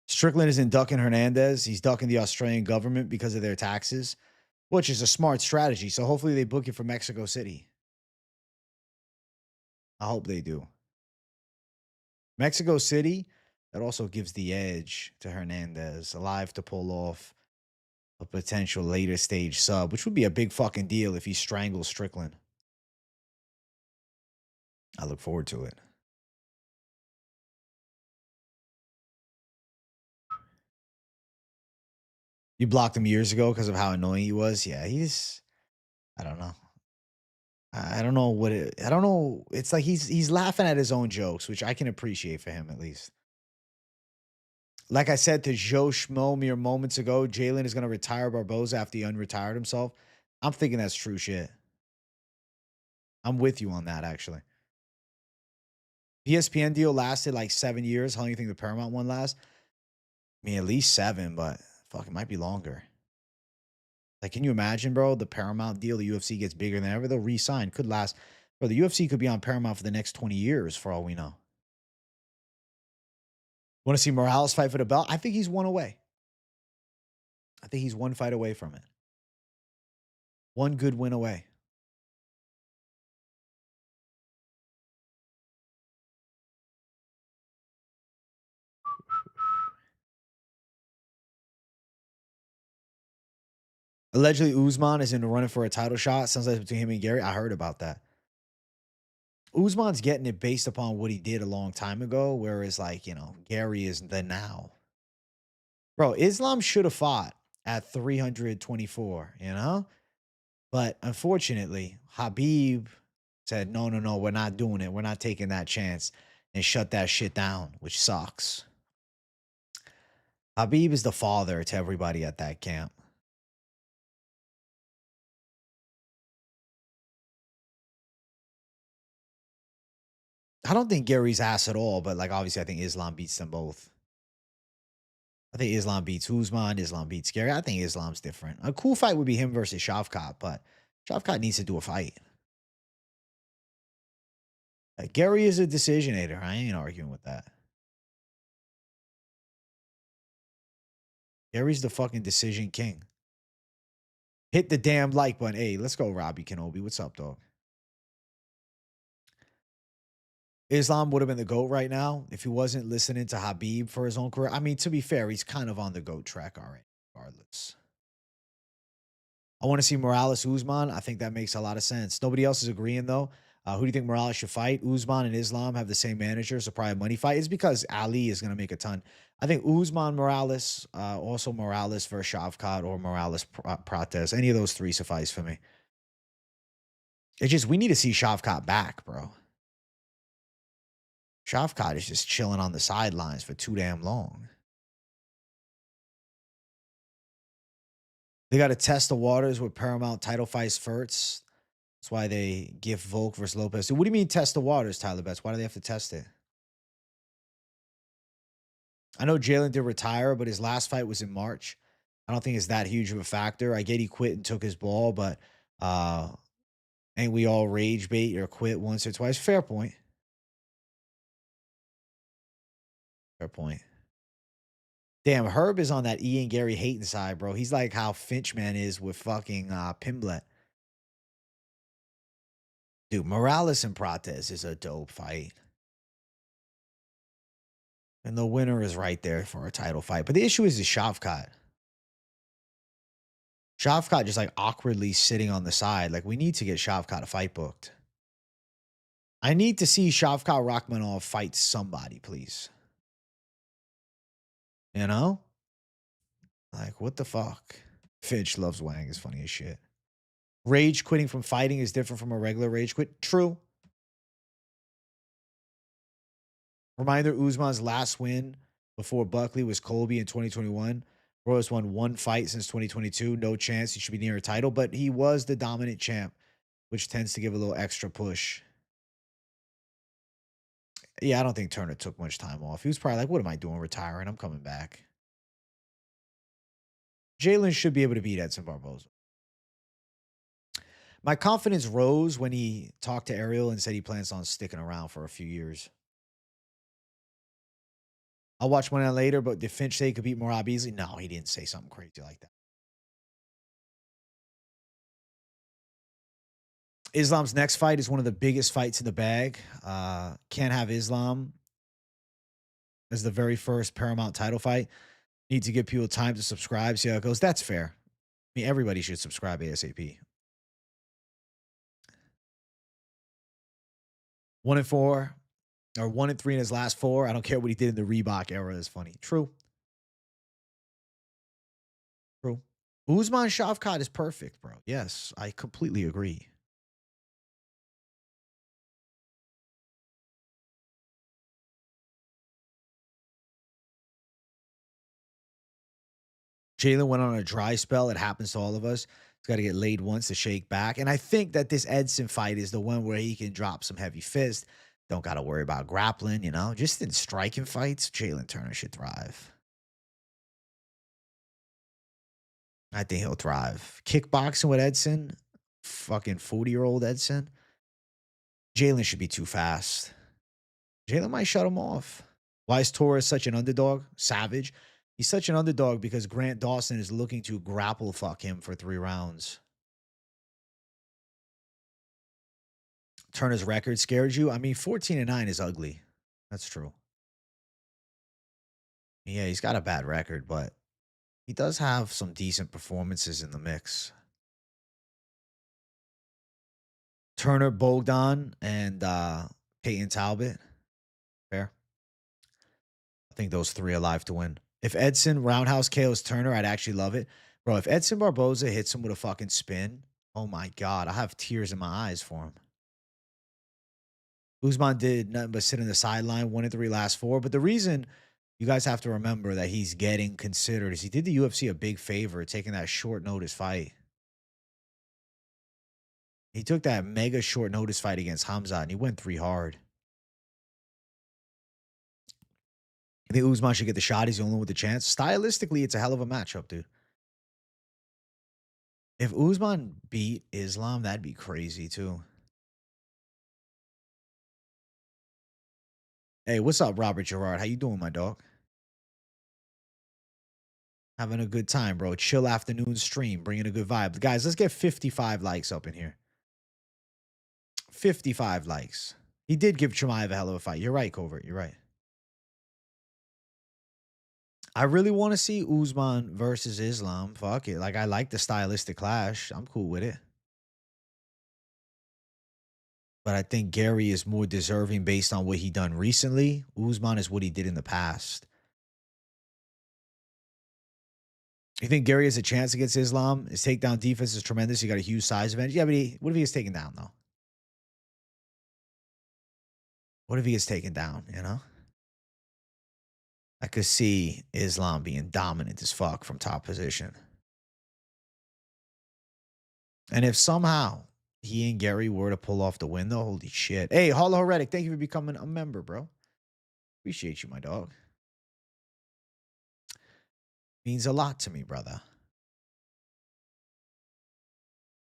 Strickland isn't ducking Hernandez. He's ducking the Australian government because of their taxes, which is a smart strategy. So hopefully they book it for Mexico City. I hope they do. Mexico City, that also gives the edge to Hernandez, alive to pull off a potential later stage sub, which would be a big fucking deal if he strangles Strickland. I look forward to it. You blocked him years ago because of how annoying he was. Yeah, I don't know. I don't know what I don't know. It's like he's laughing at his own jokes, which I can appreciate for him at least. Like I said to Joe Schmo mere moments ago, Jalen is going to retire Barboza after he unretired himself. I'm thinking that's true shit. I'm with you on that, actually. ESPN deal lasted like 7 years. How long do you think the Paramount one lasts? I mean, at least 7, but fuck, it might be longer. Like, can you imagine, bro? The Paramount deal, the UFC gets bigger than ever. They'll re-sign. Could last. Bro, the UFC could be on Paramount for the next 20 years, for all we know. Want to see Morales fight for the belt? I think he's one away. I think he's one fight away from it. One good win away. Allegedly, Usman is in the running for a title shot. Sounds like between him and Gary. I heard about that. Usman's getting it based upon what he did a long time ago, whereas, like, Gary is the now. Bro, Islam should have fought at 324, But unfortunately, Habib said, no, no, no, we're not doing it. We're not taking that chance and shut that shit down, which sucks. Habib is the father to everybody at that camp. I don't think Gary's ass at all, but like obviously I think Islam beats them both. I think Islam beats Usman, Islam beats Gary. I think Islam's different. A cool fight would be him versus Shavkat, but Shavkat needs to do a fight. Gary is a decisionator. I ain't arguing with that. Gary's the fucking decision king. Hit the damn like button. Hey, let's go, Robbie Kenobi. What's up, dog? Islam would have been the GOAT right now if he wasn't listening to Habib for his own career. I mean, to be fair, he's kind of on the GOAT track already, regardless. I want to see Morales Usman. I think that makes a lot of sense. Nobody else is agreeing, though. Who do you think Morales should fight? Usman and Islam have the same manager, so probably a money fight. It's because Ali is going to make a ton. I think Usman Morales, also Morales versus Shavkat or Morales Prates. Any of those three suffice for me. It's just we need to see Shavkat back, bro. Shavkat is just chilling on the sidelines for too damn long. They got to test the waters with Paramount title fights first. That's why they give Volk versus Lopez. So what do you mean test the waters, Tyler Betts? Why do they have to test it? I know Jalen did retire, but his last fight was in March. I don't think it's that huge of a factor. I get he quit and took his ball, but ain't we all rage bait or quit once or twice? Fair point. Fair point. Damn, Herb is on that Ian Gary hating side, bro. He's like how Finchman is with fucking Pimblet. Dude, Morales and Prates is a dope fight. And the winner is right there for a title fight. But the issue is the Shavkat. Shavkat just like awkwardly sitting on the side. Like, we need to get Shavkat a fight booked. I need to see Shavkat Rachmanov fight somebody, please. You know? Like, what the fuck? Finch loves Wang is funny as shit. Rage quitting from fighting is different from a regular rage quit. True. Reminder, Usman's last win before Buckley was Colby in 2021. Royce won one fight since 2022. No chance he should be near a title, but he was the dominant champ, which tends to give a little extra push. Yeah, I don't think Turner took much time off. He was probably like, what am I doing retiring? I'm coming back. Jalen should be able to beat Edson Barboza. My confidence rose when he talked to Ariel and said he plans on sticking around for a few years. I'll watch Moneyline later, but did Finch say he could beat Morab easily? No, he didn't say something crazy like that. Islam's next fight is one of the biggest fights in the bag. Can't have Islam as the very first Paramount title fight. Need to give people time to subscribe, see how it goes. That's fair. I mean, everybody should subscribe ASAP. 1-4 or 1-3 in his last 4. I don't care what he did in the Reebok era. Is funny. True. True. Usman Shavkat is perfect, bro. Yes, I completely agree. Jalen went on a dry spell. It happens to all of us. He's got to get laid once to shake back. And I think that this Edson fight is the one where he can drop some heavy fist. Don't got to worry about grappling, you know. Just in striking fights, Jalen Turner should thrive. I think he'll thrive. Kickboxing with Edson, fucking 40-year-old Edson, Jalen should be too fast. Jalen might shut him off. Why is Torres such an underdog? Savage. He's such an underdog because Grant Dawson is looking to grapple fuck him for 3 rounds. Turner's record scared you? I mean, 14-9 is ugly. That's true. Yeah, he's got a bad record, but he does have some decent performances in the mix. Turner, Bogdan, and Peyton Talbot. Fair. I think those 3 are live to win. If Edson roundhouse KOs Turner, I'd actually love it. Bro, if Edson Barboza hits him with a fucking spin, oh my God, I have tears in my eyes for him. Usman did nothing but sit in the sideline, 1-3 last 4. But the reason you guys have to remember that he's getting considered is he did the UFC a big favor taking that short notice fight. He took that mega short notice fight against Hamza and he went 3 hard. I think Usman should get the shot. He's the only one with the chance. Stylistically, it's a hell of a matchup, dude. If Usman beat Islam, that'd be crazy too. Hey, what's up, Robert Gerard? How you doing, my dog? Having a good time, bro. Chill afternoon stream, bringing a good vibe. Guys, let's get 55 likes up in here. 55 likes. He did give Chimaev a hell of a fight. You're right, Covert. You're right. I really want to see Usman versus Islam. Fuck it. Like, I like the stylistic clash. I'm cool with it. But I think Gary is more deserving based on what he done recently. Usman is what he did in the past. You think Gary has a chance against Islam? His takedown defense is tremendous. He got a huge size advantage. Yeah, but what if he gets taken down, though? What if he gets taken down, you know? I could see Islam being dominant as fuck from top position. And if somehow he and Gary were to pull off the win, though, holy shit. Hey, Hollow Heretic, thank you for becoming a member, bro. Appreciate you, my dog. Means a lot to me, brother.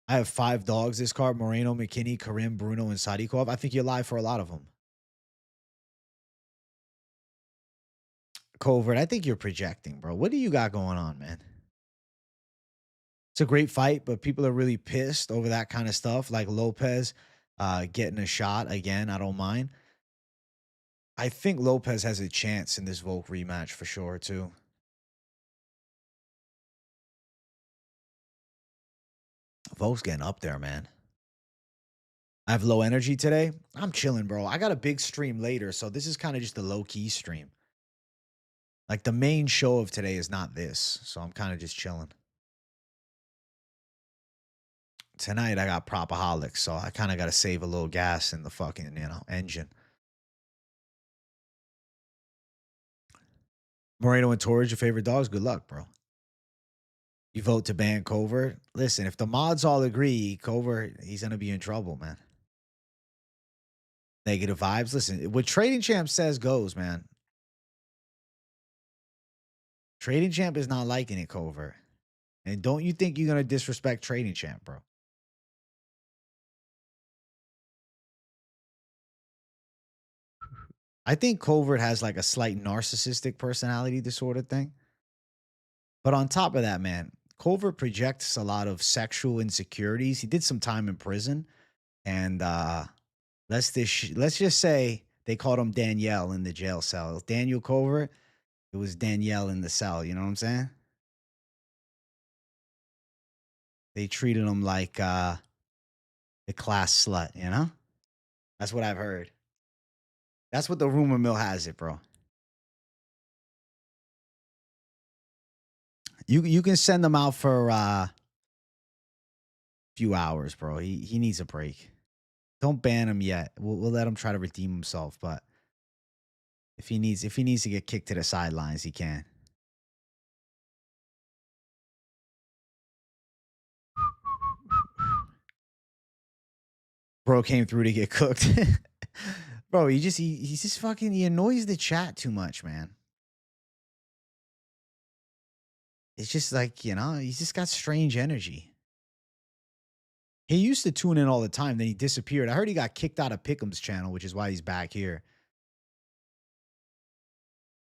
I have 5 dogs this card. Moreno, McKinney, Karim, Bruno, and Sadikov. I think you're live for a lot of them. Covert, I think you're projecting, bro. What do you got going on, man? It's a great fight, but people are really pissed over that kind of stuff. Like Lopez getting a shot again. I don't mind. I think Lopez has a chance in this Volk rematch for sure, too. Volk's getting up there, man. I have low energy today. I'm chilling, bro. I got a big stream later, so this is kind of just a low-key stream. Like, the main show of today is not this, so I'm kind of just chilling. Tonight, I got PropAholivs, so I kind of got to save a little gas in the fucking, engine. Moreno and Torres, your favorite dogs? Good luck, bro. You vote to ban Covert? Listen, if the mods all agree, Covert, he's going to be in trouble, man. Negative vibes. Listen, what Trading Champ says goes, man. Trading Champ is not liking it, Covert. And don't you think you're going to disrespect Trading Champ, bro? I think Covert has like a slight narcissistic personality disorder thing. But on top of that, man, Covert projects a lot of sexual insecurities. He did some time in prison. And let's just say they called him Danielle in the jail cell. Daniel Covert, it was Danielle in the cell. You know what I'm saying? They treated him like the class slut, you know? That's what I've heard. That's what the rumor mill has it, bro. You can send him out for a few hours, bro. He needs a break. Don't ban him yet. We'll let him try to redeem himself, but if he needs to get kicked to the sidelines, he can. Bro came through to get cooked. Bro, he's just fucking, he annoys the chat too much, man. It's just like, he's just got strange energy. He used to tune in all the time, then he disappeared. I heard he got kicked out of Pick'em's channel, which is why he's back here.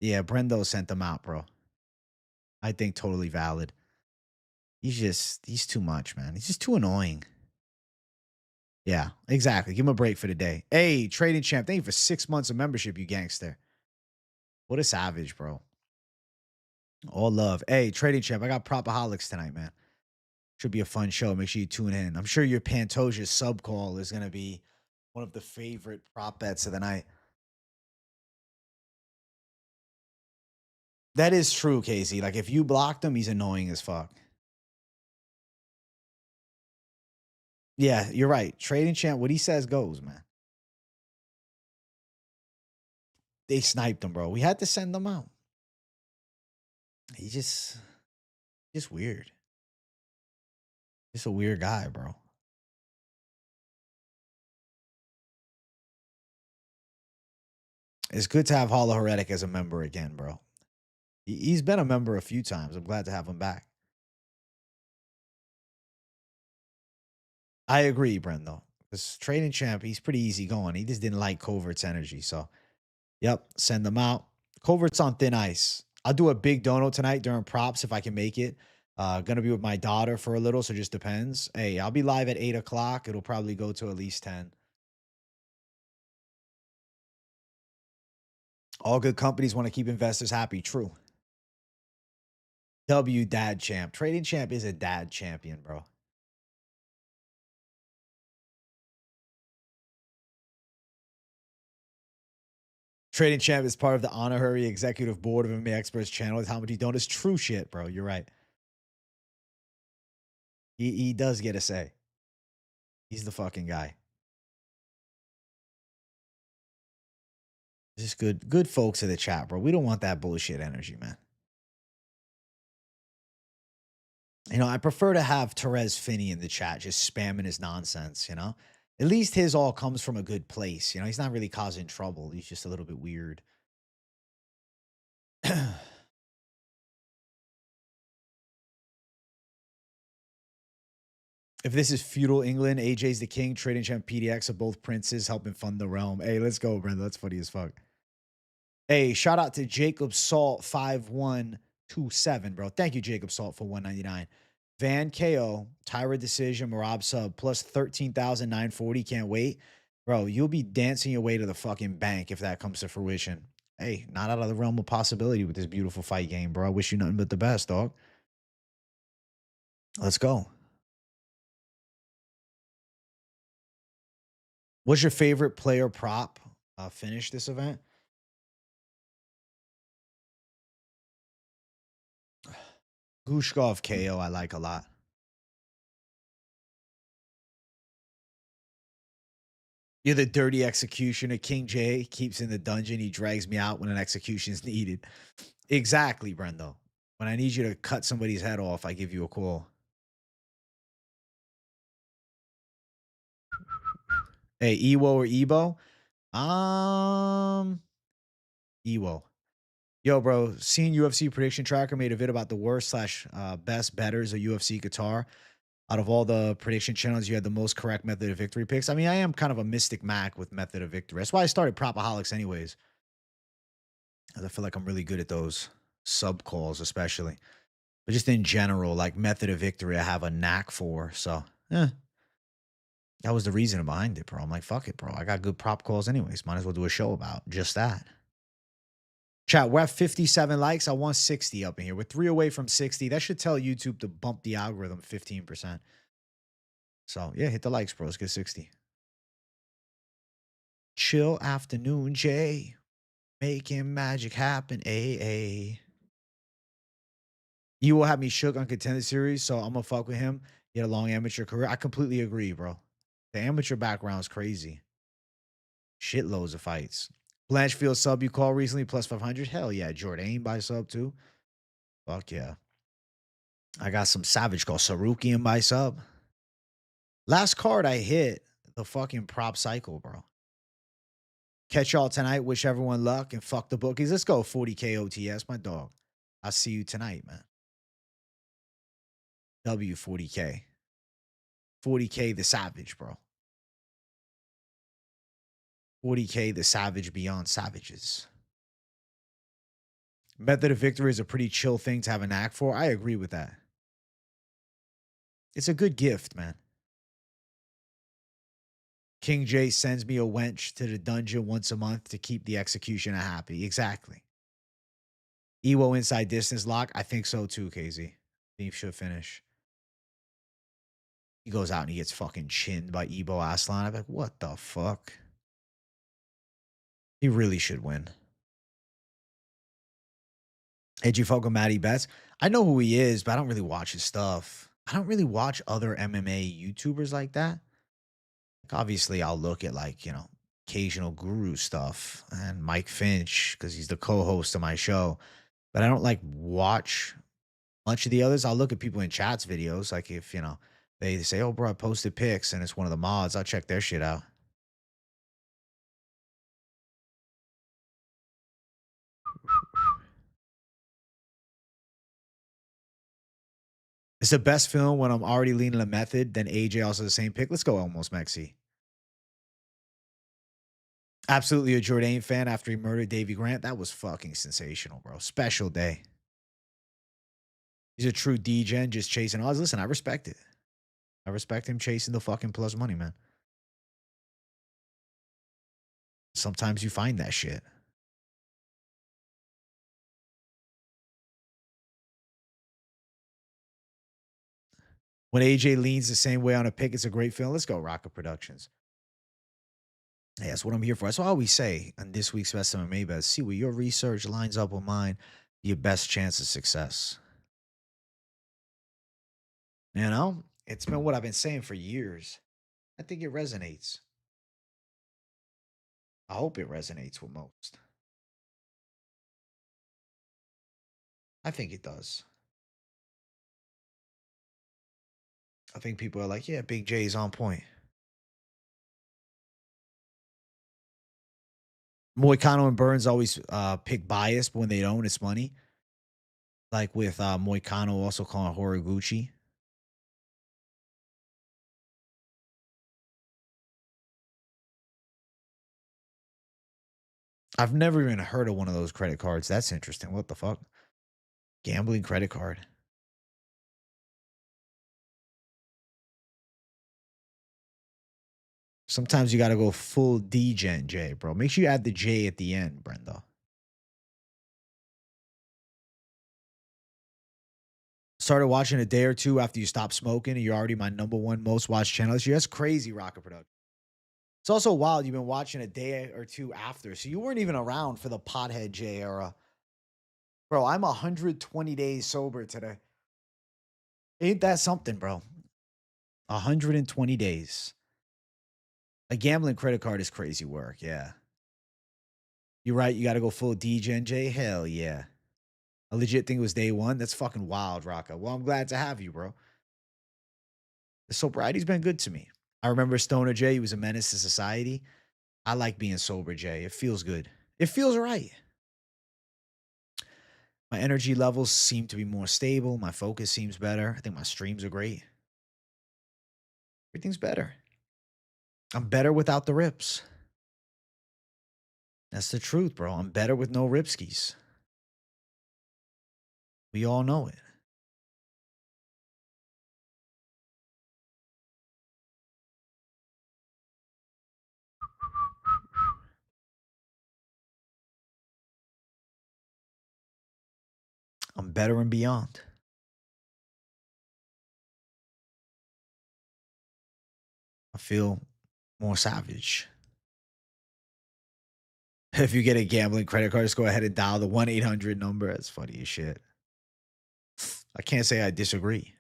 Yeah, Brendo sent him out, bro. I think totally valid. He's too much, man. He's just too annoying. Yeah, exactly. Give him a break for the day. Hey, Trading Champ, thank you for 6 months of membership, you gangster. What a savage, bro. All love. Hey, Trading Champ, I got PropAholivs tonight, man. Should be a fun show. Make sure you tune in. I'm sure your Pantoja sub call is going to be one of the favorite prop bets of the night. That is true, Casey. Like, if you blocked him, he's annoying as fuck. Yeah, you're right. Trading Champ, what he says goes, man. They sniped him, bro. We had to send them out. He's just weird. Just a weird guy, bro. It's good to have Hollow Heretic as a member again, bro. He's been a member a few times. I'm glad to have him back. I agree, Brendo. This Trading Champ, he's pretty easy going. He just didn't like Covert's energy. So, yep, send them out. Covert's on thin ice. I'll do a big dono tonight during props if I can make it. Gonna be with my daughter for a little, so it just depends. Hey, I'll be live at 8 o'clock. It'll probably go to at least 10. All good companies want to keep investors happy. True. W Dad Champ. Trading Champ is a dad champion, bro. Trading Champ is part of the Honorary Executive Board of MMA Experts channel. How much you don't is true shit, bro. You're right. He does get a say. He's the fucking guy. Just good folks in the chat, bro. We don't want that bullshit energy, man. I prefer to have Therese Finney in the chat just spamming his nonsense, At least his all comes from a good place. He's not really causing trouble. He's just a little bit weird. If this is feudal England, AJ's the king, Trading Champ PDX are both princes helping fund the realm. Hey, let's go, Brenda. That's funny as fuck. Hey, shout out to Jacob Salt 5127, bro. Thank you, Jacob Salt, for 199. Van KO, Tyra Decision, Marab Sub, plus 13,940. Can't wait. Bro, you'll be dancing your way to the fucking bank if that comes to fruition. Hey, not out of the realm of possibility with this beautiful fight game, bro. I wish you nothing but the best, dog. Let's go. What's your favorite player prop finish this event? Gushkov KO, I like a lot. You're the dirty executioner. King J keeps in the dungeon. He drags me out when an execution is needed. Exactly, Brendo. When I need you to cut somebody's head off, I give you a call. Hey, Ewo or Ebo? Ewo. Yo, bro, seeing UFC Prediction Tracker made a vid about the worst slash best betters of UFC guitar. Out of all the prediction channels, you had the most correct method of victory picks. I mean, I am kind of a Mystic Mac with method of victory. That's why I started PropAholivs anyways. I feel like I'm really good at those sub calls, especially. But just in general, like method of victory, I have a knack for. So, that was the reason behind it, bro. I'm like, fuck it, bro. I got good prop calls anyways. Might as well do a show about just that. Chat, we're at 57 likes. I want 60 up in here. We're 3 away from 60. That should tell YouTube to bump the algorithm 15%. So, yeah, hit the likes, bro. Let's get 60. Chill afternoon, Jay. Making magic happen, AA. You will have me shook on Contender Series, so I'm going to fuck with him. He had a long amateur career. I completely agree, bro. The amateur background is crazy. Shitloads of fights. Blanchfield sub you call recently, plus 500. Hell yeah. Jordan by sub too. Fuck yeah. I got some savage called Sarukian by sub. Last card I hit, the fucking prop cycle, bro. Catch y'all tonight. Wish everyone luck and fuck the bookies. Let's go 40K OTS, my dog. I'll see you tonight, man. W40K. 40K the savage, bro. 40K the savage beyond savages. Method of victory is a pretty chill thing to have a knack for. I agree with that. It's a good gift, man. King J sends me a wench to the dungeon once a month to keep the executioner happy. Exactly. Ewo inside distance lock. I think so too, KZ. He should finish. He goes out and he gets fucking chinned by Ebo Aslan. I'm like, what the fuck? He really should win. Hey, do you fuck with Matty Betts? I know who he is, but I don't really watch his stuff. I don't really watch other MMA YouTubers like that. Like, obviously, I'll look at like, you know, occasional guru stuff and Mike Finch because he's the co-host of my show. But I don't like watch much of the others. I'll look at people in chat's videos. Like if, you know, they say, oh, bro, I posted pics and it's one of the mods, I'll check their shit out. It's the best film when I'm already leaning a method, then AJ also the same pick. Let's go almost Mexi. Absolutely a Jourdain fan after he murdered Davy Grant. That was fucking sensational, bro. Special day. He's a true D-gen, just chasing odds. Listen, I respect it. I respect him chasing the fucking plus money, man. Sometimes you find that shit. When AJ leans the same way on a pick, it's a great film. Let's go, Rocket Productions. Hey, that's what I'm here for. That's what I always say on this week's Best MMA Bets. See where your research lines up with mine, your best chance of success. You know, it's been what I've been saying for years. I think it resonates. I hope it resonates with most. I think it does. I think people are like, yeah, Big J is on point. Moicano and Burns always pick bias, but when they don't, it's money. Like with Moicano also calling Horiguchi. I've never even heard of one of those credit cards. That's interesting. What the fuck? Gambling credit card. Sometimes you got to go full D-Gen J, bro. Make sure you add the J at the end, Brenda. Started watching a day or two after you stopped smoking, and you're already my #1 most watched channel this year. That's crazy, Rocket Production. It's also wild you've been watching a day or two after, so you weren't even around for the Pothead J era. Bro, I'm 120 days sober today. Ain't that something, bro? 120 days. A gambling credit card is crazy work, yeah. You're right, you got to go full D-Gen J? Hell yeah. A legit thing was day one? That's fucking wild, Rocka. Well, I'm glad to have you, bro. The sobriety's been good to me. I remember Stoner J, he was a menace to society. I like being sober, Jay. It feels good. It feels right. My energy levels seem to be more stable. My focus seems better. I think my streams are great. Everything's better. I'm better without the rips. That's the truth, bro. I'm better with no ripskis. We all know it. I'm better and beyond. I feel more savage. If you get a gambling credit card, just go ahead and dial the 1-800 number. That's funny as shit. I can't say I disagree.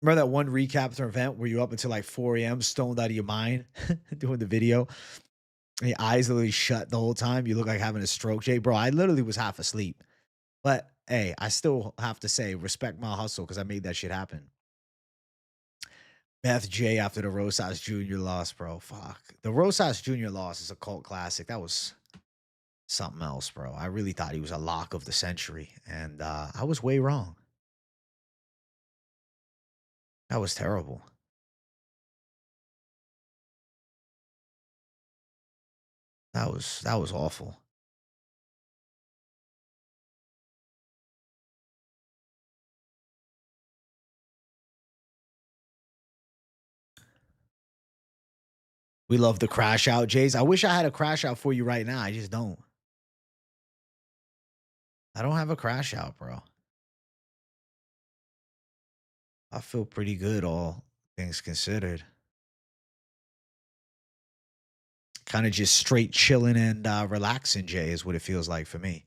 Remember that one recap event where you're up until like 4 a.m. stoned out of your mind doing the video? And your eyes literally shut the whole time. You look like having a stroke, Jay. Bro, I literally was half asleep. But hey, I still have to say, respect my hustle because I made that shit happen. Beth J after the Rosas Jr. loss, bro. Fuck. The Rosas Jr. loss is a cult classic. That was something else, bro. I really thought he was a lock of the century, and I was way wrong. That was terrible. That was awful. We love the crash out, Jays. I wish I had a crash out for you right now. I just don't. I don't have a crash out, bro. I feel pretty good, all things considered. Kind of just straight chilling and relaxing, Jay, is what it feels like for me.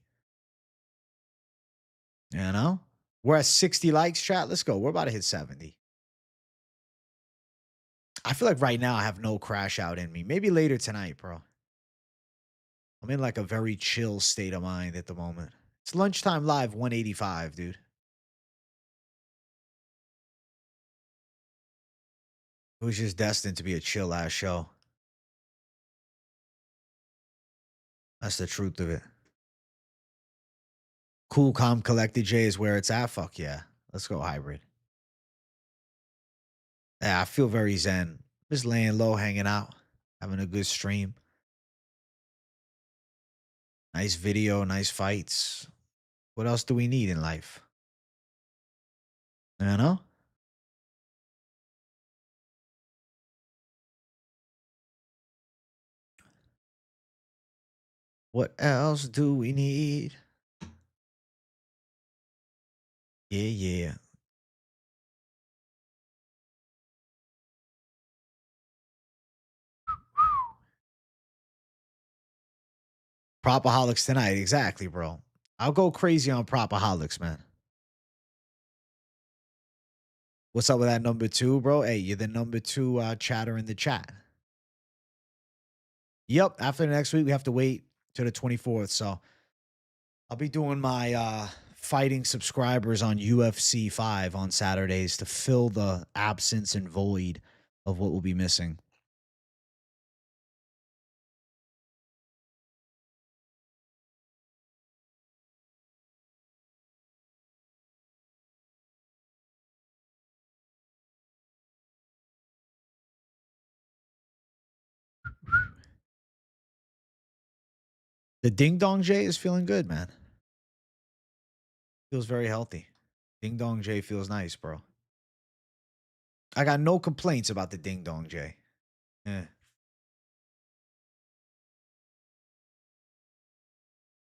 You know? We're at 60 likes, chat. Let's go. We're about to hit 70. I feel like right now I have no crash out in me. Maybe later tonight, bro. I'm in like a very chill state of mind at the moment. It's lunchtime live 185, dude. It was just destined to be a chill ass show. That's the truth of it. Cool, calm, collected J is where it's at. Fuck yeah. Let's go hybrid. Yeah, I feel very zen. Just laying low, hanging out, having a good stream. Nice video, nice fights. What else do we need in life? You know? What else do we need? Yeah, yeah. PropAholivs tonight. Exactly, bro. I'll go crazy on PropAholivs, man. What's up with that number 2, bro? Hey, you're the number 2 chatter in the chat. Yep. After the next week, we have to wait till the 24th. So I'll be doing my fighting subscribers on UFC 5 on Saturdays to fill the absence and void of what will be missing. The Ding Dong J is feeling good, man. Feels very healthy. Ding Dong J feels nice, bro. I got no complaints about the Ding Dong J. Yeah.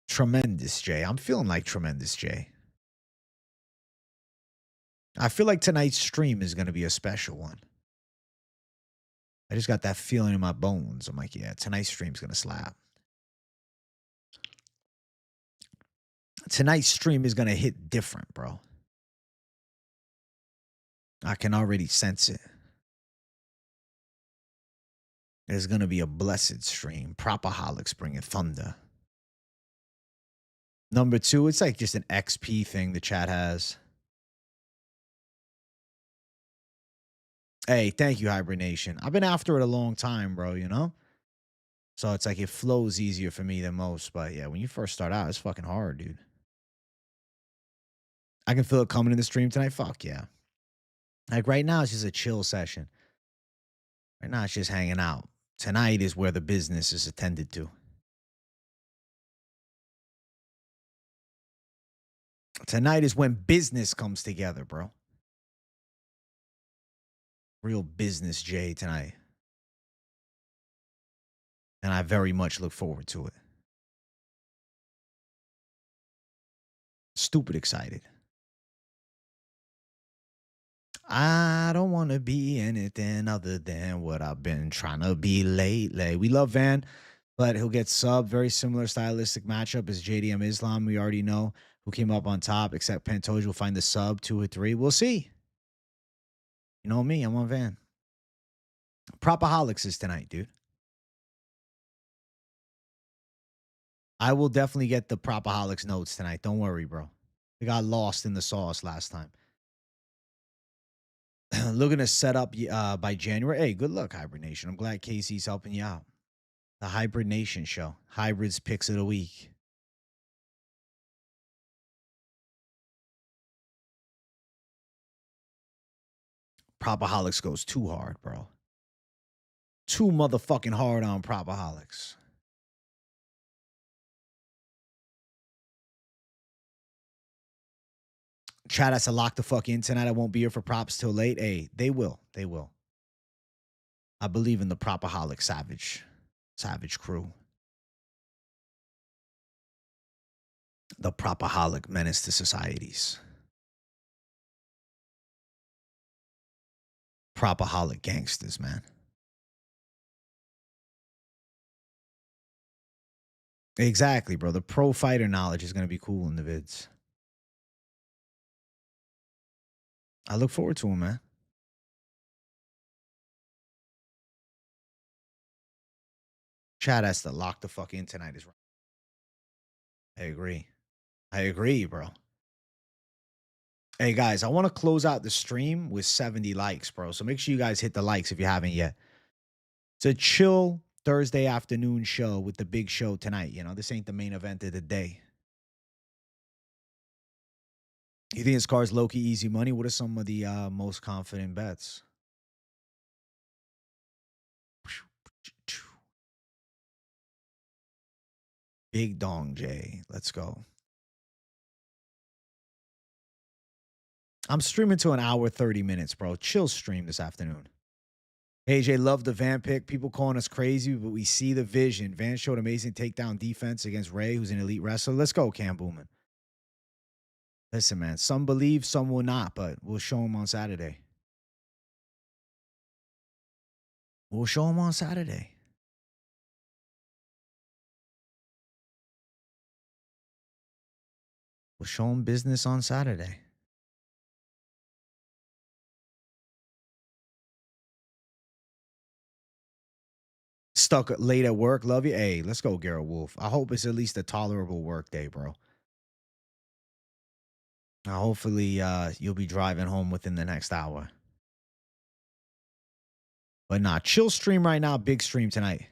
Tremendous J. I'm feeling like Tremendous J. I feel like tonight's stream is going to be a special one. I just got that feeling in my bones. I'm like, yeah, tonight's stream's going to slap. Tonight's stream is going to hit different, bro. I can already sense it. There's going to be a blessed stream. PropAholivs bringing thunder. Number 2, it's like just an XP thing the chat has. Hey, thank you, Hibernation. I've been after it a long time, bro, you know? So it's like it flows easier for me than most. But yeah, when you first start out, it's fucking hard, dude. I can feel it coming in the stream tonight. Fuck yeah. Like right now, it's just a chill session. Right now, it's just hanging out. Tonight is where the business is attended to. Tonight is when business comes together, bro. Real business, Jay, tonight. And I very much look forward to it. Stupid excited. I don't want to be anything other than what I've been trying to be lately. We love Van, but he'll get sub. Very similar stylistic matchup as JDM Islam. We already know who came up on top, except Pantoja will find the sub 2 or 3. We'll see. You know me, I'm on Van. PropAholivs is tonight, dude. I will definitely get the PropAholivs notes tonight. Don't worry, bro. We got lost in the sauce last time. Looking to set up by January. Hey, good luck, Hibernation. I'm glad Casey's helping you out. The Hibernation Show. Hybrids picks of the week. PropAholivs goes too hard, bro. Too motherfucking hard on PropAholivs. Chat has to lock the fuck in tonight. I won't be here for props till late. Hey, they will. They will. I believe in the PropAholic Savage crew. The PropAholic menace to societies. PropAholic gangsters, man. Exactly, bro. The pro fighter knowledge is going to be cool in the vids. I look forward to him, man. Chad has to lock the fuck in tonight. Is right. I agree. I agree, bro. Hey, guys, I want to close out the stream with 70 likes, bro. So make sure you guys hit the likes if you haven't yet. It's a chill Thursday afternoon show with the big show tonight. You know, this ain't the main event of the day. You think this car's low-key easy money? What are some of the most confident bets? Big Dong J. Let's go. I'm streaming to an hour, 30 minutes, bro. Chill stream this afternoon. AJ loved the Van pick. People calling us crazy, but we see the vision. Van showed amazing takedown defense against Ray, who's an elite wrestler. Let's go, Cam Booman. Listen, man, some believe, some will not, but we'll show them on Saturday. We'll show them on Saturday. We'll show them business on Saturday. Stuck late at work. Love you. Hey, let's go, Garrett Wolf. I hope it's at least a tolerable work day, bro. Hopefully, you'll be driving home within the next hour. But nah, chill stream right now. Big stream tonight.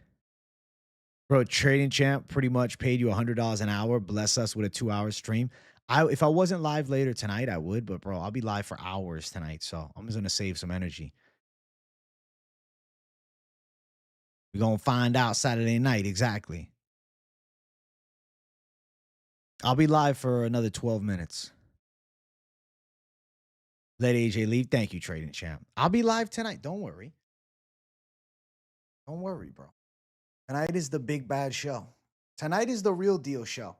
Bro, Trading Champ pretty much paid you $100 an hour. Bless us with a 2-hour stream. If I wasn't live later tonight, I would. But, bro, I'll be live for hours tonight. So I'm just going to save some energy. We're going to find out Saturday night. Exactly. I'll be live for another 12 minutes. Let AJ leave. Thank you, Trading Champ. I'll be live tonight. Don't worry. Don't worry, bro. Tonight is the big bad show. Tonight is the real deal show.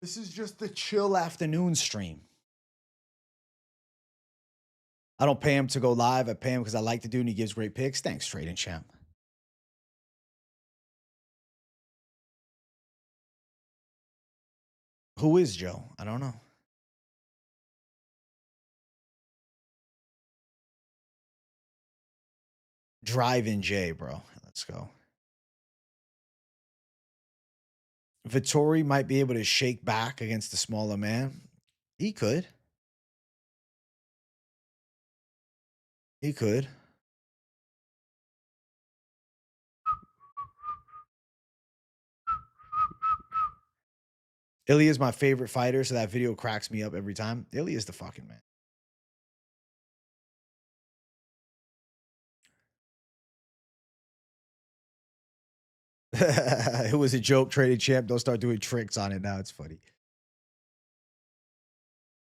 This is just the chill afternoon stream. I don't pay him to go live. I pay him because I like the dude and he gives great picks. Thanks, Trading Champ. Who is Joe? I don't know. Driving Jay, bro. Let's go. Vittori might be able to shake back against the smaller man. He could. He could. Ilya is my favorite fighter, so that video cracks me up every time. Ilya is the fucking man. It was a joke, Traded Champ. Don't start doing tricks on it now. It's funny.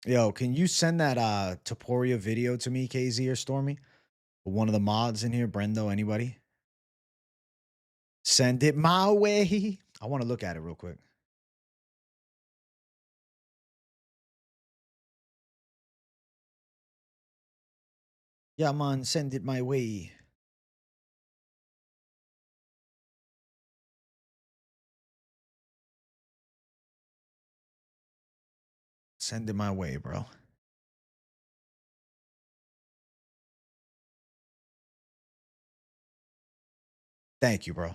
Yo, can you send that Taporia video to me, KZ or Stormy? One of the mods in here, Brendo, anybody? Send it my way. I want to look at it real quick. Yeah, man, send it my way. Send it my way, bro. Thank you, bro.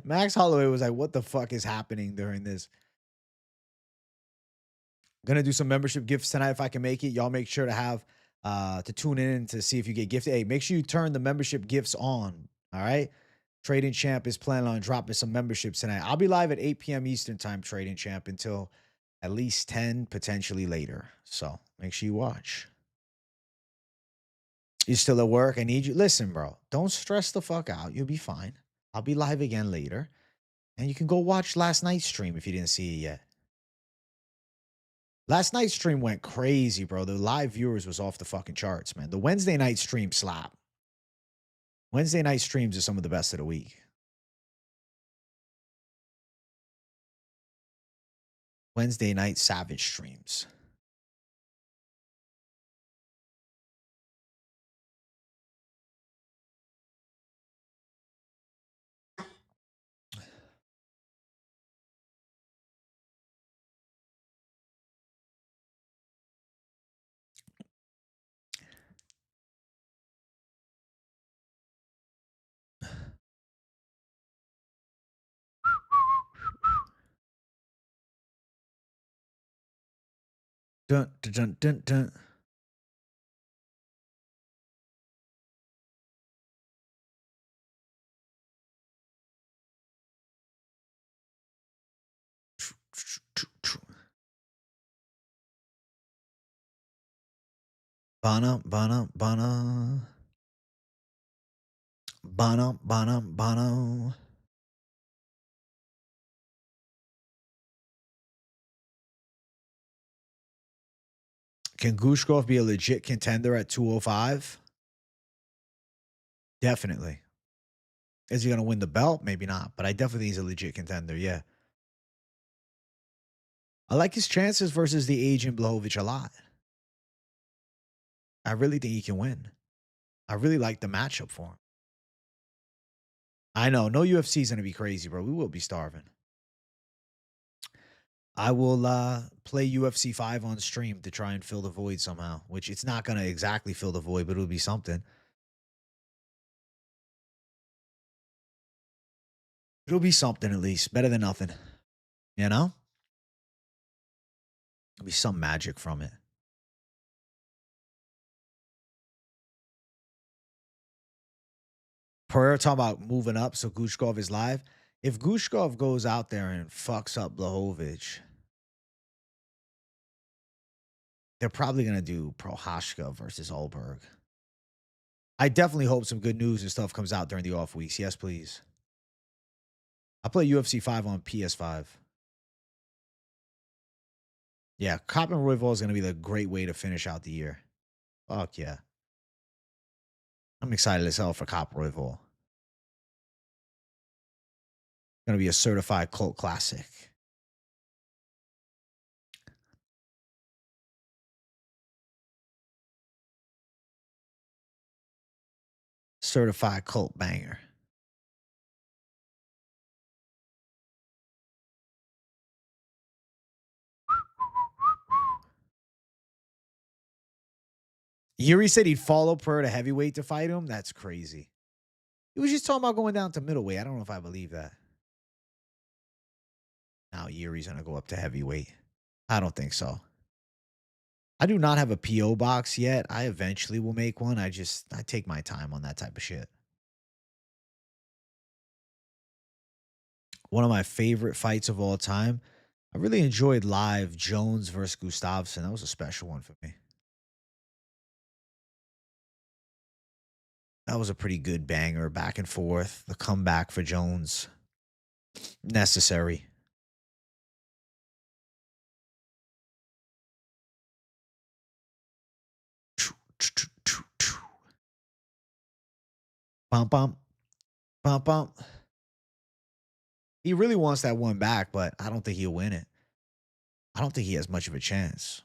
Max Holloway was like, what the fuck is happening during this? Gonna do some membership gifts tonight if I can make it. Y'all make sure to have to tune in to see if you get gifted. Hey, make sure you turn the membership gifts on. All right. Trading Champ is planning on dropping some memberships tonight. I'll be live at 8 p.m. Eastern time, Trading Champ, until at least 10, potentially later. So make sure you watch. You still at work? I need you. Listen, bro, don't stress the fuck out. You'll be fine. I'll be live again later. And you can go watch last night's stream if you didn't see it yet. Last night's stream went crazy, bro. The live viewers was off the fucking charts, man. The Wednesday night stream slap. Wednesday night streams are some of the best of the week. Wednesday night savage streams. Dun, dun, dun, dun, dun. Bana, bana, bana. Bana, bana, bana. Can Gushkov be a legit contender at 205? Definitely. Is he going to win the belt? Maybe not, but I definitely think he's a legit contender, yeah. I like his chances versus the agent Blachowicz a lot. I really think he can win. I really like the matchup for him. I know. No UFC is going to be crazy, bro. We will be starving. I will play UFC 5 on stream to try and fill the void somehow, which it's not going to exactly fill the void, but it'll be something. It'll be something at least. Better than nothing. You know? There'll be some magic from it. Pereira talking about moving up so Gushkov is live. If Gushkov goes out there and fucks up Blachowicz, they're probably going to do Prohashka versus Olberg. I definitely hope some good news and stuff comes out during the off weeks. Yes, please. I play UFC 5 on PS5. Yeah, Cop and Royval is going to be the great way to finish out the year. Fuck yeah. I'm excited as hell for Cop Royval. Going to be a certified cult classic. Certified cult banger. Yuri said he'd follow Per to heavyweight to fight him. That's crazy. He was just talking about going down to middleweight. I don't know if I believe that. Now Yuri's going to go up to heavyweight. I don't think so. I do not have a PO box yet. I eventually will make one. I take my time on that type of shit. One of my favorite fights of all time. I really enjoyed live Jones versus Gustafsson. That was a special one for me. That was a pretty good banger, back and forth. The comeback for Jones. Necessary. Bump, bump. Bump, bump. He really wants that one back, but I don't think he'll win it. I don't think he has much of a chance.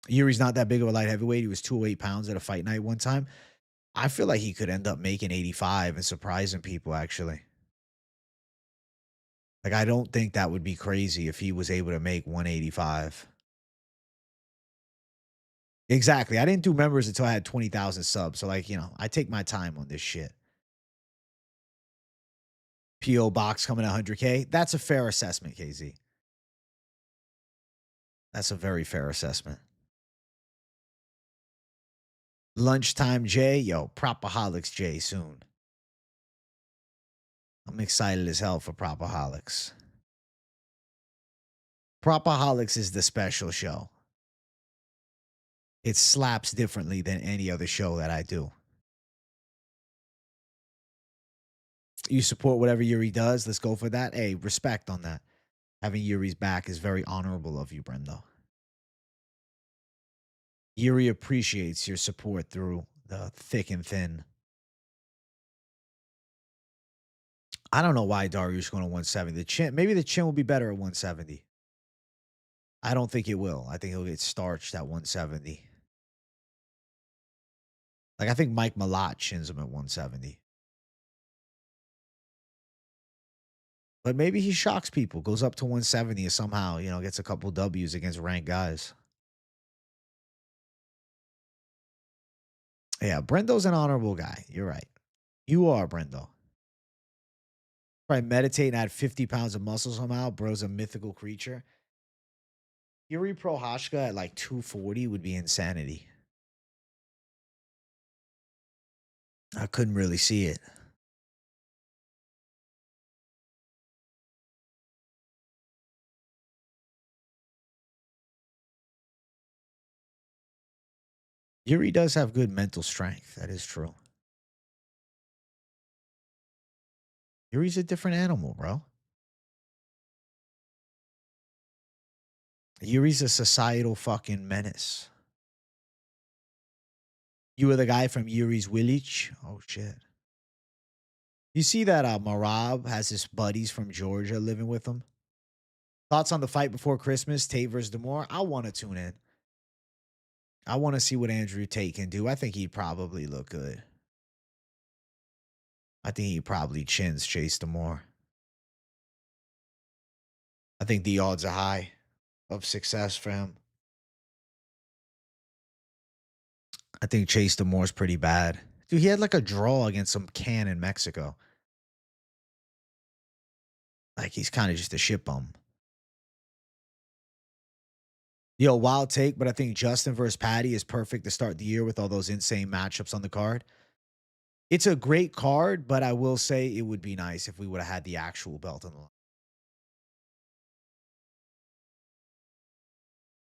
Yuri's not that big of a light heavyweight. He was 208 pounds at a fight night one time. I feel like he could end up making 85 and surprising people, actually. Like, I don't think that would be crazy if he was able to make 185. Exactly. I didn't do members until I had 20,000 subs. So, like, I take my time on this shit. P.O. Box coming at 100K. That's a fair assessment, KZ. That's a very fair assessment. Lunchtime Jay. Yo, PropAholivs Jay soon. I'm excited as hell for PropAholivs. PropAholivs is the special show. It slaps differently than any other show that I do. You support whatever Yuri does. Let's go for that. Hey, respect on that. Having Yuri's back is very honorable of you, Brendo. Yuri appreciates your support through the thick and thin. I don't know why Dariush going to 170. The chin, maybe the chin will be better at 170. I don't think it will. I think he'll get starched at 170. Like, I think Mike Malott chins him at 170. But maybe he shocks people, goes up to 170 and somehow, gets a couple W's against ranked guys. Yeah, Brendo's an honorable guy. You're right. You are, Brendo. Probably meditate and add 50 pounds of muscle somehow. Bro's a mythical creature. Yuri Prohashka at like 240 would be insanity. I couldn't really see it. Yuri does have good mental strength. That is true. Yuri's a different animal, bro. Yuri's a societal fucking menace. You were the guy from Yuri's Village? Oh, shit. You see that Marab has his buddies from Georgia living with him? Thoughts on the fight before Christmas, Tate versus Demore? I want to tune in. I want to see what Andrew Tate can do. I think he'd probably look good. I think he probably chins Chase Demore. I think the odds are high of success for him. I think Chase Demore's pretty bad. Dude, he had like a draw against some can in Mexico. Like, he's kind of just a shit bum. Yo, wild take, but I think Justin versus Patty is perfect to start the year with all those insane matchups on the card. It's a great card, but I will say it would be nice if we would have had the actual belt on the line.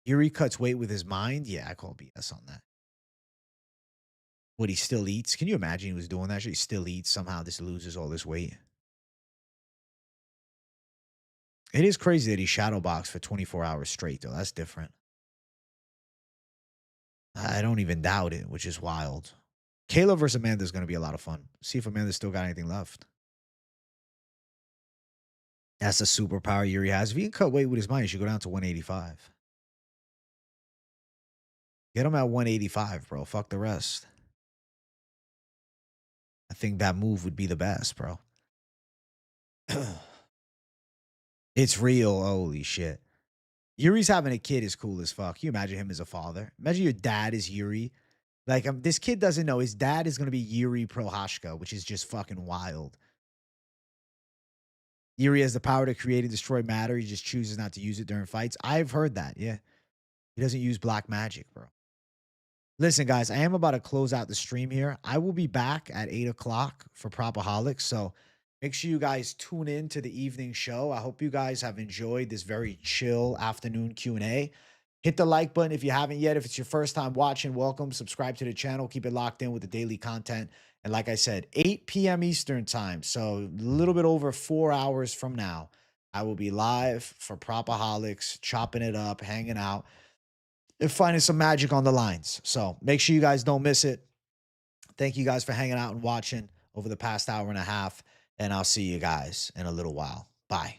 Yuri cuts weight with his mind? Yeah, I call BS on that. What, he still eats? Can you imagine he was doing that? He still eats, somehow just loses all this weight. It is crazy that he shadowboxed for 24 hours straight, though. That's different. I don't even doubt it, which is wild. Kayla versus Amanda is going to be a lot of fun. See if Amanda's still got anything left. That's a superpower Yuri has. If he can cut weight with his mind, he should go down to 185. Get him at 185, bro. Fuck the rest. I think that move would be the best, bro. It's real. Holy shit. Yuri's having a kid is cool as fuck. Can you imagine him as a father? Imagine your dad is Yuri. Like, this kid doesn't know his dad is going to be Yuri Prohashka, which is just fucking wild. Yuri has the power to create and destroy matter. He just chooses not to use it during fights. I've heard that. Yeah. He doesn't use black magic, bro. Listen, guys, I am about to close out the stream here. I will be back at 8 o'clock for PropAholivs. So make sure you guys tune in to the evening show. I hope you guys have enjoyed this very chill afternoon Q&A. Hit the like button if you haven't yet. If it's your first time watching, welcome. Subscribe to the channel. Keep it locked in with the daily content. And like I said, 8 p.m. Eastern time. So a little bit over 4 hours from now, I will be live for PropAholivs, chopping it up, hanging out, and finding some magic on the lines. So make sure you guys don't miss it. Thank you guys for hanging out and watching over the past hour and a half. And I'll see you guys in a little while. Bye.